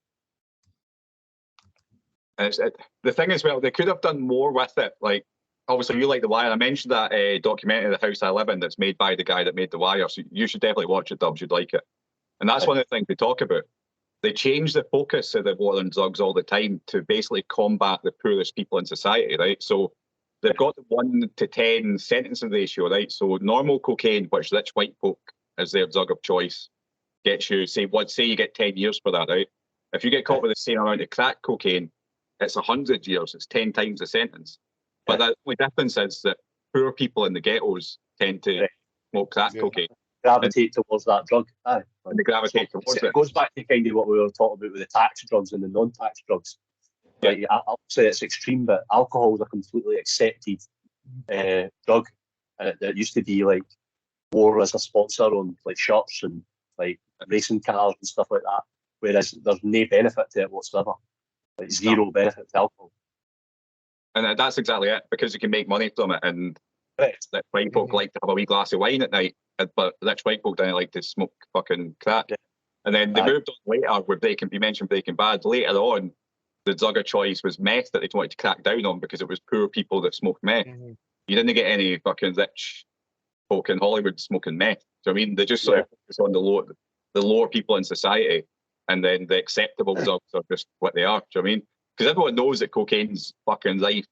C: The thing is, well, they could have done more with it. Like, obviously, you like The Wire. I mentioned that documentary, The House I Live In, that's made by the guy that made The Wire. So you should definitely watch it, Dubs. You'd like it. And that's one of the things they talk about. They change the focus of the war on drugs all the time to basically combat the poorest people in society, right? So they've got the 1 to 10 sentencing ratio, right? So normal cocaine, which rich white folk is their drug of choice, gets you, say you get 10 years for that, right? If you get caught with the same amount of crack cocaine, it's 100 years. It's 10 times the sentence. But the only difference is that poor people in the ghettos tend to smoke crack cocaine.
A: Gravitate towards that drug. Aye.
C: And they gravitate towards it.
A: It goes back to kind of what we were talking about with the tax drugs and the non-tax drugs. Like, I'll say it's extreme, but alcohol is a completely accepted drug. And it used to be like more as a sponsor on like shirts and like racing cars and stuff like that. Whereas there's no benefit to it whatsoever. Like zero benefit to alcohol.
C: And that's exactly it, because you can make money from it. And that white folk like to have a wee glass of wine at night, but rich white folk don't like to smoke fucking crack. And then they moved on later with you mentioned Breaking Bad. Later on, the drug of choice was meth that they wanted to crack down on because it was poor people that smoked meth. You didn't get any fucking rich folk in Hollywood smoking meth. So I mean, they just sort of focus on the lower people in society, and then the acceptable drugs are just what they are. Do you know what I mean? Because everyone knows that cocaine's fucking rife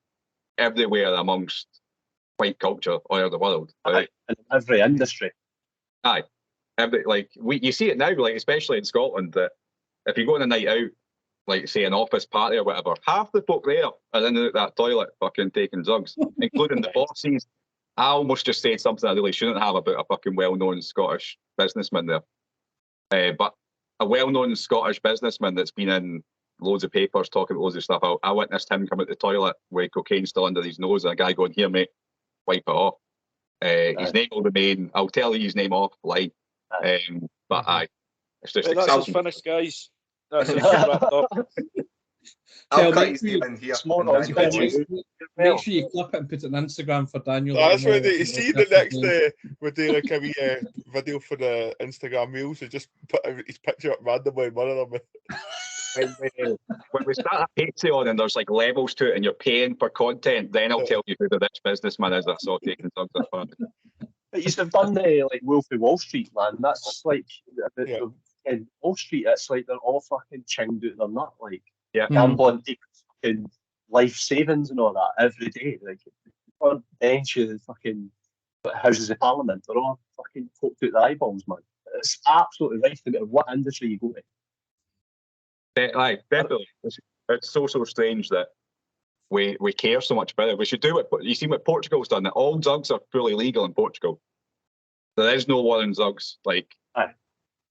C: everywhere amongst white culture all over the world. Right?
A: In every industry.
C: Aye. You see it now, like especially in Scotland, that if you go on a night out, like say an office party or whatever, half the folk there are in and out that toilet fucking taking drugs, including the bosses. I almost just said something I really shouldn't have about a fucking well-known Scottish businessman there. But a well-known Scottish businessman that's been in loads of papers talking about loads of stuff. I witnessed him come out the toilet with cocaine still under his nose, and a guy going, "Here, mate, wipe it off." His name will remain. I'll tell you his name offline. But it's just
K: that's us finished, guys. That's us wrapped up.
E: I'll cut
D: make
E: his
D: sure
E: name
D: you-
E: in here.
A: Small
E: and
A: Morons
E: Daniel
A: picture.
E: Boyce.
D: Make sure you clip it and put it on Instagram for Daniel.
B: That's
D: let him
B: when
D: know
B: you
D: what
B: see
D: the
B: the next
D: difference
B: we do like a wee video for the Instagram reels. We just put his picture up randomly in one of them.
C: When we start a Patreon and there's like levels to it and you're paying for content, then I'll tell you who the rich businessman is that saw taking drugs at fun.
A: But you have done the like Wolf of Wall Street, man. That's like in Wall Street. It's like they're all fucking chinged out their nut, like gambling, taking fucking life savings and all that every day. Like front bench of the fucking Houses of Parliament, they're all fucking poked out the eyeballs, man. It's absolutely right no matter what industry you go to.
C: Like definitely, it's so strange that we care so much about it. We should do it. But you see what Portugal's done. That all drugs are fully legal in Portugal. There is no war on drugs. Like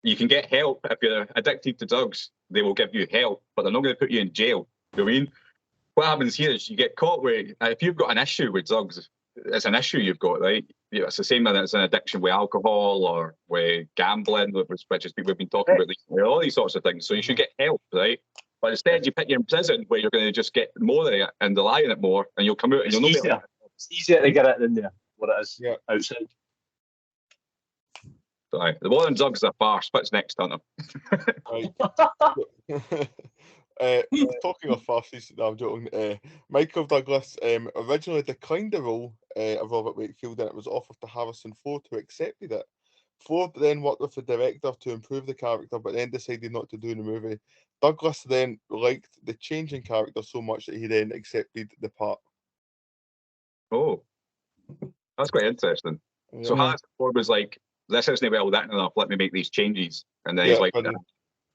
C: you can get help if you're addicted to drugs. They will give you help, but they're not going to put you in jail. You know what I mean? What happens here is you get caught with if you've got an issue with drugs. It's an issue you've got, right? It's the same as an addiction with alcohol or with gambling, which is we've been talking about recently, all these sorts of things. So you should get help, right? But instead, you put you in prison where you're going to just get more of it and rely on it more, and you'll come out and you'll know.
A: It's easier to get it in there what it is outside.
C: Right. The war on drugs is a farce. What's next, Hunter?
B: Talking of farces, no, I'm joking. Michael Douglas originally declined the role of Robert Wakefield, and it was offered to Harrison Ford, who accepted it. Ford then worked with the director to improve the character, but then decided not to do the movie. Douglas then liked the change in character so much that he then accepted the part.
C: Oh, that's quite interesting.
B: Yeah.
C: So Harrison Ford was like, "This isn't well written enough. Let me make these changes," and then he's like,
B: and then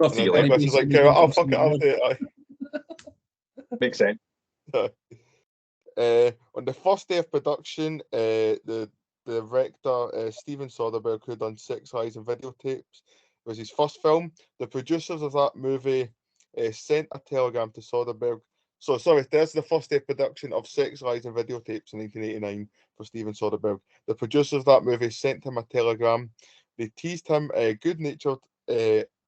B: Douglas is like, "I'll fuck it, I'll do it."
C: Makes sense.
B: On the first day of production, the director Steven Soderbergh, who had done Six Eyes and Videotapes, was his first film. The producers of that movie sent a telegram to Soderbergh. So sorry, there's the first day of production of Six Eyes and Videotapes in 1989 for Steven Soderbergh. The producers of that movie sent him a telegram. They teased him good-natured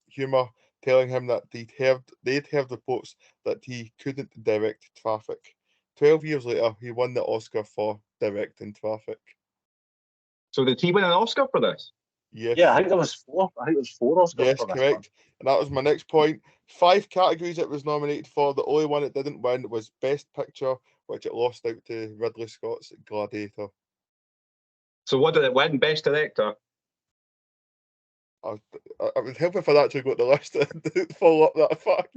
B: humour, telling him that they'd heard reports that he couldn't direct Traffic. 12 years later, he won the Oscar for directing Traffic.
C: So did he win an Oscar for this?
B: Yes.
A: Yeah, I think there was 4. I think there was 4 Oscars.
B: Yes,
A: for this
B: correct. And that was my next point. 5 categories it was nominated for. The only one it didn't win was Best Picture, which it lost out to Ridley Scott's Gladiator.
C: So what did it win? Best Director?
B: I would help if I'd actually got the list to follow up that fact.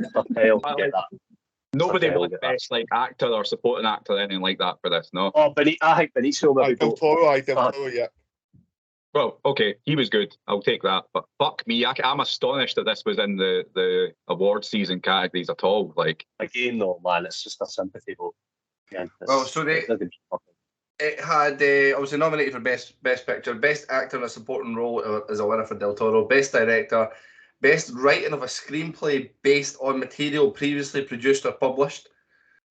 C: Nobody won Best like actor or supporting actor or anything like that for this, no?
A: Oh, I think Benicio maybe
B: Del Toro, yeah.
C: Well, okay, he was good. I'll take that. But fuck me, I'm astonished that this was in the award season categories at all. Like
A: again, though, man, it's just a sympathy vote. Yeah,
E: well, so it had obviously nominated for best picture, best actor in a supporting role as a winner for Del Toro, best director, best writing of a screenplay based on material previously produced or published.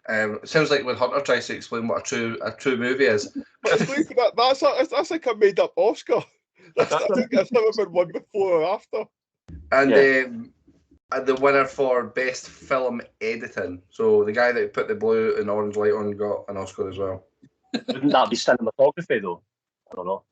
E: It sounds like when Hunter tries to explain what a true movie is.
B: But that's like a made up Oscar. I think that's never been won before or after.
E: And the winner for best film editing. So the guy that put the blue and orange light on got an Oscar as well.
A: Wouldn't that be cinematography though? I don't know.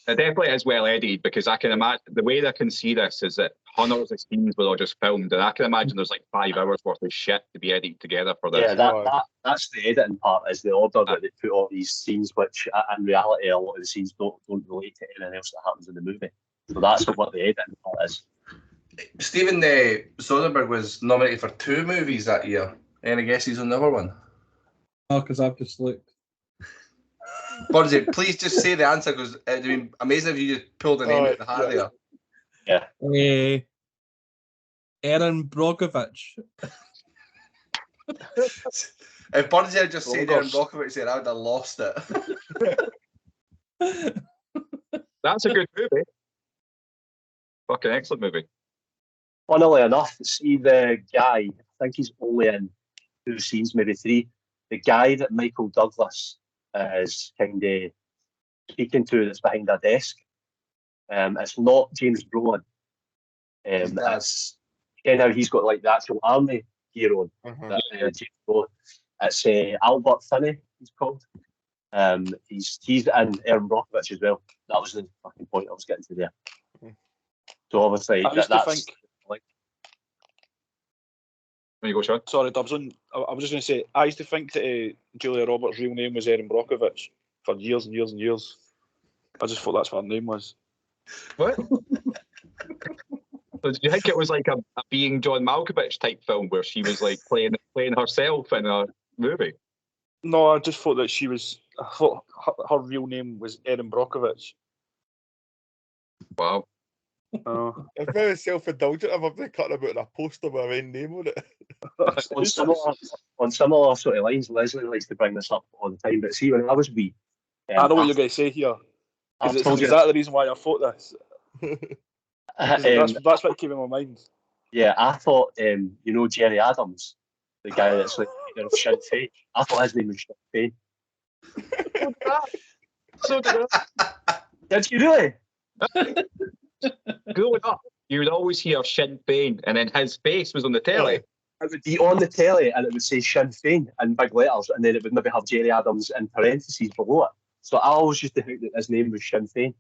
C: It definitely is well edited because I can imagine the way I can see this is that hundreds of scenes were all just filmed, and I can imagine there's like 5 hours worth of shit to be edited together for this.
A: Yeah, that's the editing part, is the order that they put all these scenes, which in reality a lot of the scenes don't relate to anything else that happens in the movie. So that's what the editing part is.
E: Steven Soderbergh was nominated for 2 movies that year. Any guesses on the other one?
D: Oh, because I've just looked.
E: Bonzi, please just say the answer because it'd be amazing if you just pulled the name out of the hat there.
A: Yeah.
D: Aaron Brogovich.
E: If Bonzi had just said Aaron Brockovich there, I would have lost it.
C: That's a good movie. Fucking excellent movie.
A: Funnily enough, see the guy, I think he's only in 2 scenes, maybe 3. The guy that Michael Douglas is kind of speaking to that's behind a desk. It's not James Brolin. It's how he's got like the actual army hero.
B: Uh-huh.
A: James Bond. It's Albert Finney, he's called. He's and Erin Brockovich as well. That was the fucking point I was getting to there. So obviously that's like.
C: There you go, Sean.
K: Sorry, Dubs. I was just going to say, I used to think that Julia Roberts' real name was Erin Brockovich for years and years and years. I just thought that's what her name was.
C: What? So do you think it was like a being John Malkovich type film where she was like playing herself in a movie?
K: No, I just thought that she was. I thought her real name was Erin Brockovich.
C: Wow.
B: It's very self-indulgent. I've been cutting about a poster with her own name on it.
A: on similar sort of lines, Leslie likes to bring this up all the time. But see, when I was wee,
K: I know what you're going to say here. Is that the reason why I thought this? That's what came in my mind.
A: Yeah, I thought, Jerry Adams, the guy that's like leader of Sinn Féin. I thought his name was Sinn Féin.
C: So did I.
A: Did you really?
C: Growing up, you would always hear Sinn Féin, and then his face was on the telly.
A: It would be on the telly, and it would say Sinn Féin in big letters, and then it would maybe have Jerry Adams in parentheses below it. So I always used to think that his name was Sinn Féin,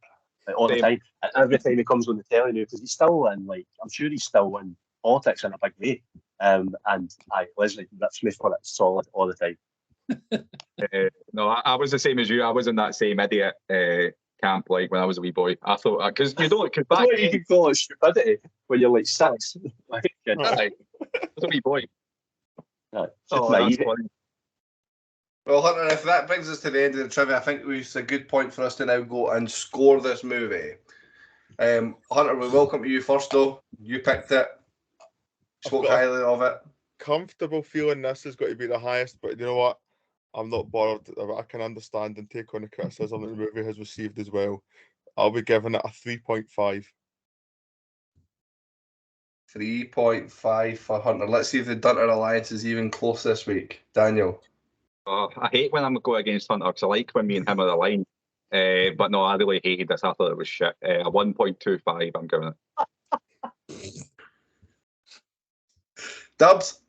A: like, all the time. And every time he comes on the telly now, because he's still in, like, I'm sure he's still in politics in a big way. And Leslie rips me for it solid all the time.
C: No, I was the same as you. I was in that same idiot camp like when I was a wee boy. I thought because you don't because back
A: you can call it stupidity when you're like 6. Like,
C: I was a wee boy.
A: That's
C: funny.
E: Well, Hunter, if that brings us to the end of the trivia, I think it's a good point for us to now go and score this movie. Hunter, we welcome you first, though. You picked it. Spoke highly of it.
B: Comfortable feeling this has got to be the highest, but you know what? I'm not bothered. I can understand and take on the criticism that the movie has received as well. I'll be giving it a 3.5.
E: 3.5 for Hunter. Let's see if the Dunter Alliance is even close this week. Daniel.
C: Oh, I hate when I'm going against Hunter because I like when me and him are aligned. But no, I really hated this. I thought it was shit. A 1.25, I'm giving it.
E: Dubs?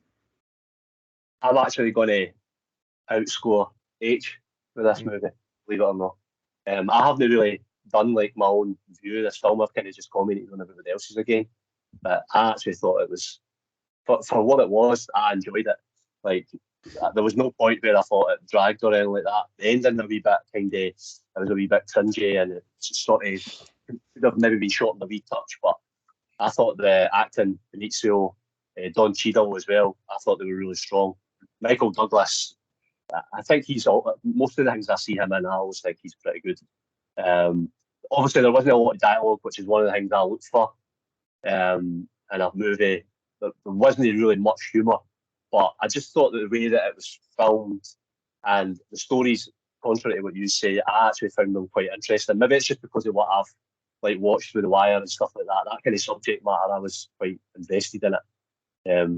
A: I'm actually going to outscore H with this movie, believe it or not. I haven't really done like my own view of this film. I've kind of just commented on everybody else's again. But I actually thought it was, for what it was, I enjoyed it. Like, there was no point where I thought it dragged or anything like that. The ending a wee bit it was a wee bit cringy, and it sort of could have maybe been shortened a wee touch. But I thought the acting, Benicio, Don Cheadle as well, I thought they were really strong. Michael Douglas, I think most of the things I see him in, I always think he's pretty good. Obviously, there wasn't a lot of dialogue, which is one of the things I looked for in a movie. There wasn't really much humour, but I just thought that the way that it was filmed and the stories, contrary to what you say, I actually found them quite interesting. Maybe it's just because of what I've watched through The Wire and stuff like that. That kind of subject matter, I was quite invested in it.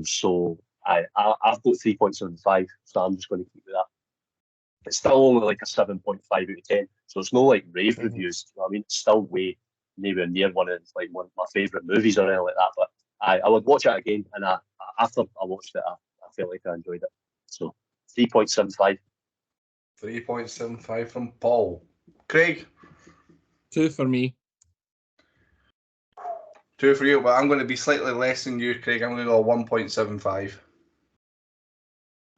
A: So I've got 3.75, so I'm just going to keep with that. It's still only like a 7.5 out of 10, so it's no like rave reviews. You know what I mean? It's still way nowhere near one of my favourite movies or anything like that. But I would watch it again, and after I watched it, I felt like I enjoyed it. So 3.75.
E: 3.75 from Paul. Craig?
D: 2 for me.
E: 2 for you, but I'm going to be slightly less than you, Craig. I'm going to go 1.75.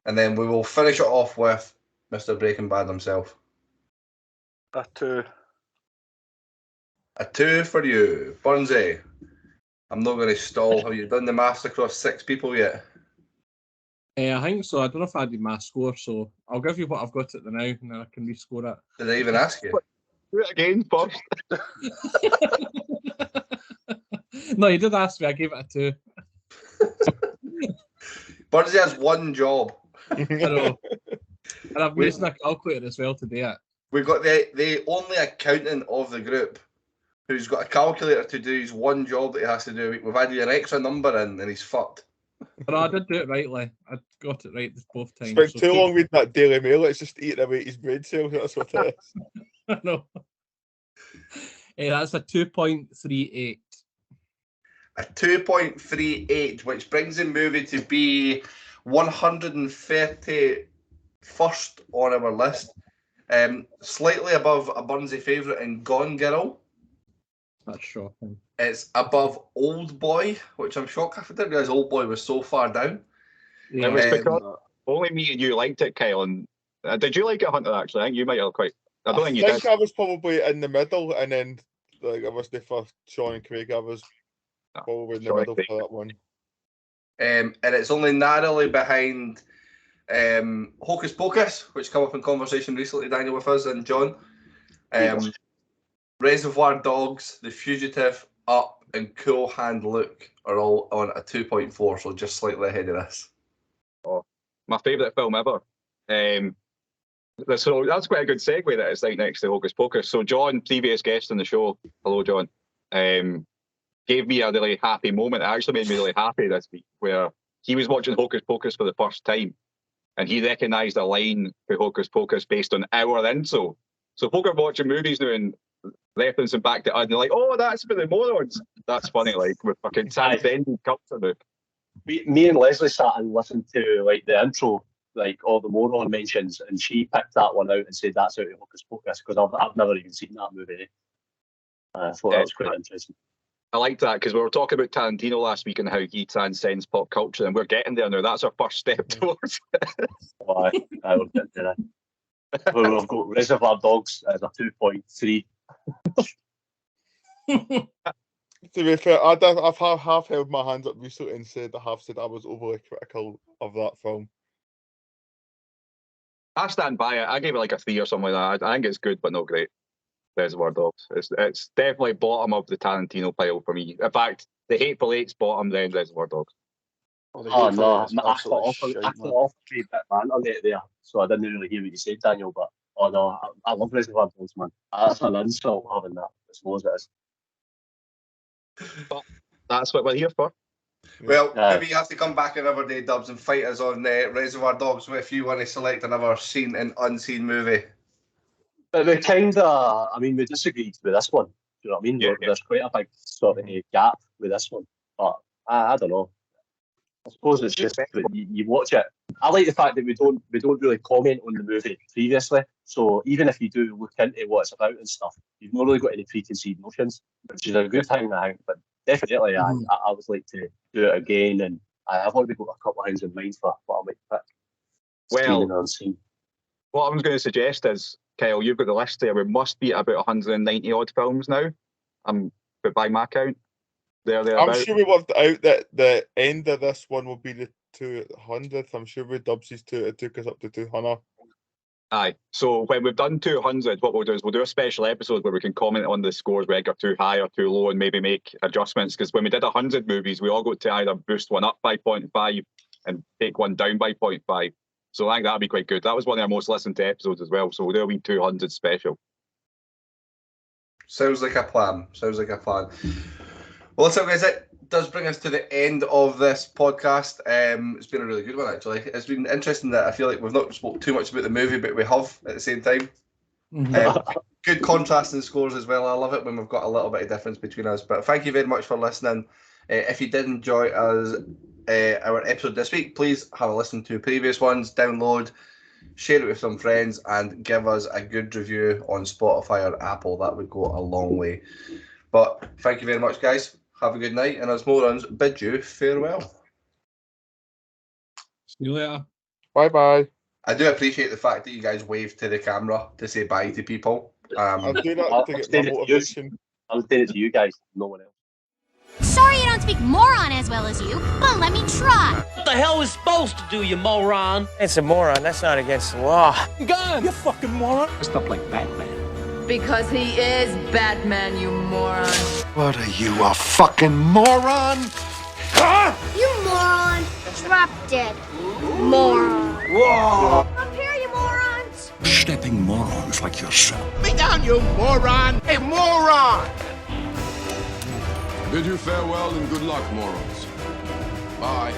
E: And then we will finish it off with Mr. Breaking Bad himself.
K: A 2.
E: A 2 for you. Burnsy, I'm not going to stall. Have you done the maths across 6 people yet?
D: I think so. I don't know if I did my score, so I'll give you what I've got at the now, and then I can rescore it.
E: Did I even ask you?
C: Do it again first.
D: No, you did ask me. I gave it a 2.
E: Burnsy has one job.
D: I know. And I'm using a calculator as well to do it.
E: We've got the only accountant of the group who's got a calculator to do his one job that he has to do. We've added an extra number in and he's fucked.
D: But I did do it rightly. I got it right both times.
B: Spent too long reading that Daily Mail. It's just eating away his brain cells. That's what it is.
D: I know. That's a 2.38.
E: a 2.38, which brings the movie to be 131st on our list. Slightly above a Bunzy favourite in Gone Girl.
D: That's shocking.
E: It's above Old Boy, which I'm shocked. I didn't realise Old Boy was so far down.
C: It was because only me and you liked it, Kyle. And did you like it, Hunter? Actually, I think you might have quite. I don't think you did.
B: I was probably in the middle, and then like I was the first Sean and Craig. I was probably in the middle for that one.
E: And it's only narrowly behind Hocus Pocus, which came up in conversation recently, Daniel, with us and John. Reservoir Dogs, The Fugitive, Up, and Cool Hand Luke are all on a 2.4, so just slightly ahead of this.
C: Oh, my favourite film ever. So that's quite a good segue that it's right next to Hocus Pocus. So John, previous guest on the show, hello John, gave me a really happy moment. It actually made me really happy this week, where he was watching Hocus Pocus for the first time, and he recognised a line for Hocus Pocus based on our intro. So folk are watching movies now and referencing back to us, and they're like, "Oh, that's for the Morons." That's funny, like we're fucking transcending culture now.
A: Me and Leslie sat and listened to like the intro, like all the Moron mentions, and she picked that one out and said that's out of Hocus Pocus, because I've never even seen that movie. I thought that was quite interesting.
C: I liked that because we were talking about Tarantino last week and how he transcends pop culture, and we're getting there now. That's our first step towards it.
A: Oh, I will get to that. We've got Reservoir Dogs as a 2.3.
B: To be fair, I've half held my hands up recently and said I was overly critical of that film.
C: I stand by it. I gave it like a 3 or something like that. I think it's good, but not great. Reservoir Dogs. It's definitely bottom of the Tarantino pile for me. In fact, The Hateful Eight's bottom, then Reservoir Dogs.
A: Oh no, I cut off a bit banter there, so I didn't really hear what you said, Daniel. But oh no, I love Reservoir Dogs, man. That's an insult having that, as small as it is.
C: But that's what we're here for.
E: Well, maybe you have to come back another day, Dubs, and fight us on Reservoir Dogs if you want to select another seen and unseen movie.
A: But we kind of, I mean, we disagreed with this one. Do you know what I mean? Yeah. There's quite a big sort of gap with this one. But I don't know. I suppose it's just that you watch it. I like the fact that we don't really comment on the movie previously. So even if you do look into what it's about and stuff, you've not really got any preconceived notions, which is a good thing, I think. But definitely, I would like to do it again, and I've already got a couple of things in mind for what I might pick.
C: Well, what I was going to suggest is, Kyle, you've got the list there. We must be at about 190 odd films now. But by my count,
B: I'm sure we worked out that the end of this one will be the 200th. I'm sure with Dubsy's it took us up to 200.
C: Aye. So when we've done 200, what we'll do is we'll do a special episode where we can comment on the scores, whether they're too high or too low, and maybe make adjustments. Because when we did 100 movies, we all got to either boost one up by 0.5 and take one down by 0.5. So I think that'd be quite good. That was one of our most listened to episodes as well. So we'll do a wee 200 special.
E: Sounds like a plan. Well, so guys, it does bring us to the end of this podcast. It's been a really good one, actually. It's been interesting that I feel like we've not spoke too much about the movie, but we have at the same time. Good contrast in scores as well. I love it when we've got a little bit of difference between us. But thank you very much for listening. If you did enjoy our episode this week, please have a listen to previous ones, download, share it with some friends, and give us a good review on Spotify or Apple. That would go a long way. But thank you very much, guys. Have a good night, and as Morons bid you farewell.
D: See you later.
B: Bye-bye.
E: I do appreciate the fact that you guys waved to the camera to say bye to people.
B: I'll do that to get my motivation.
A: I was doing it to you guys, no one else.
F: Sorry I don't speak moron as well as you, but let me try.
G: What the hell is supposed to do, you moron?
H: It's a moron. That's not against the law.
G: Gun, you fucking moron.
H: Stuff like Batman.
I: Because he is Batman, you moron.
J: What are you, a fucking moron?
G: Huh?
F: You moron. Drop dead. Moron.
J: Whoa!
F: Up here, you morons.
J: Stepping morons like yourself.
G: Me down, you moron. Hey, moron.
L: Bid you farewell and good luck, morons. Bye.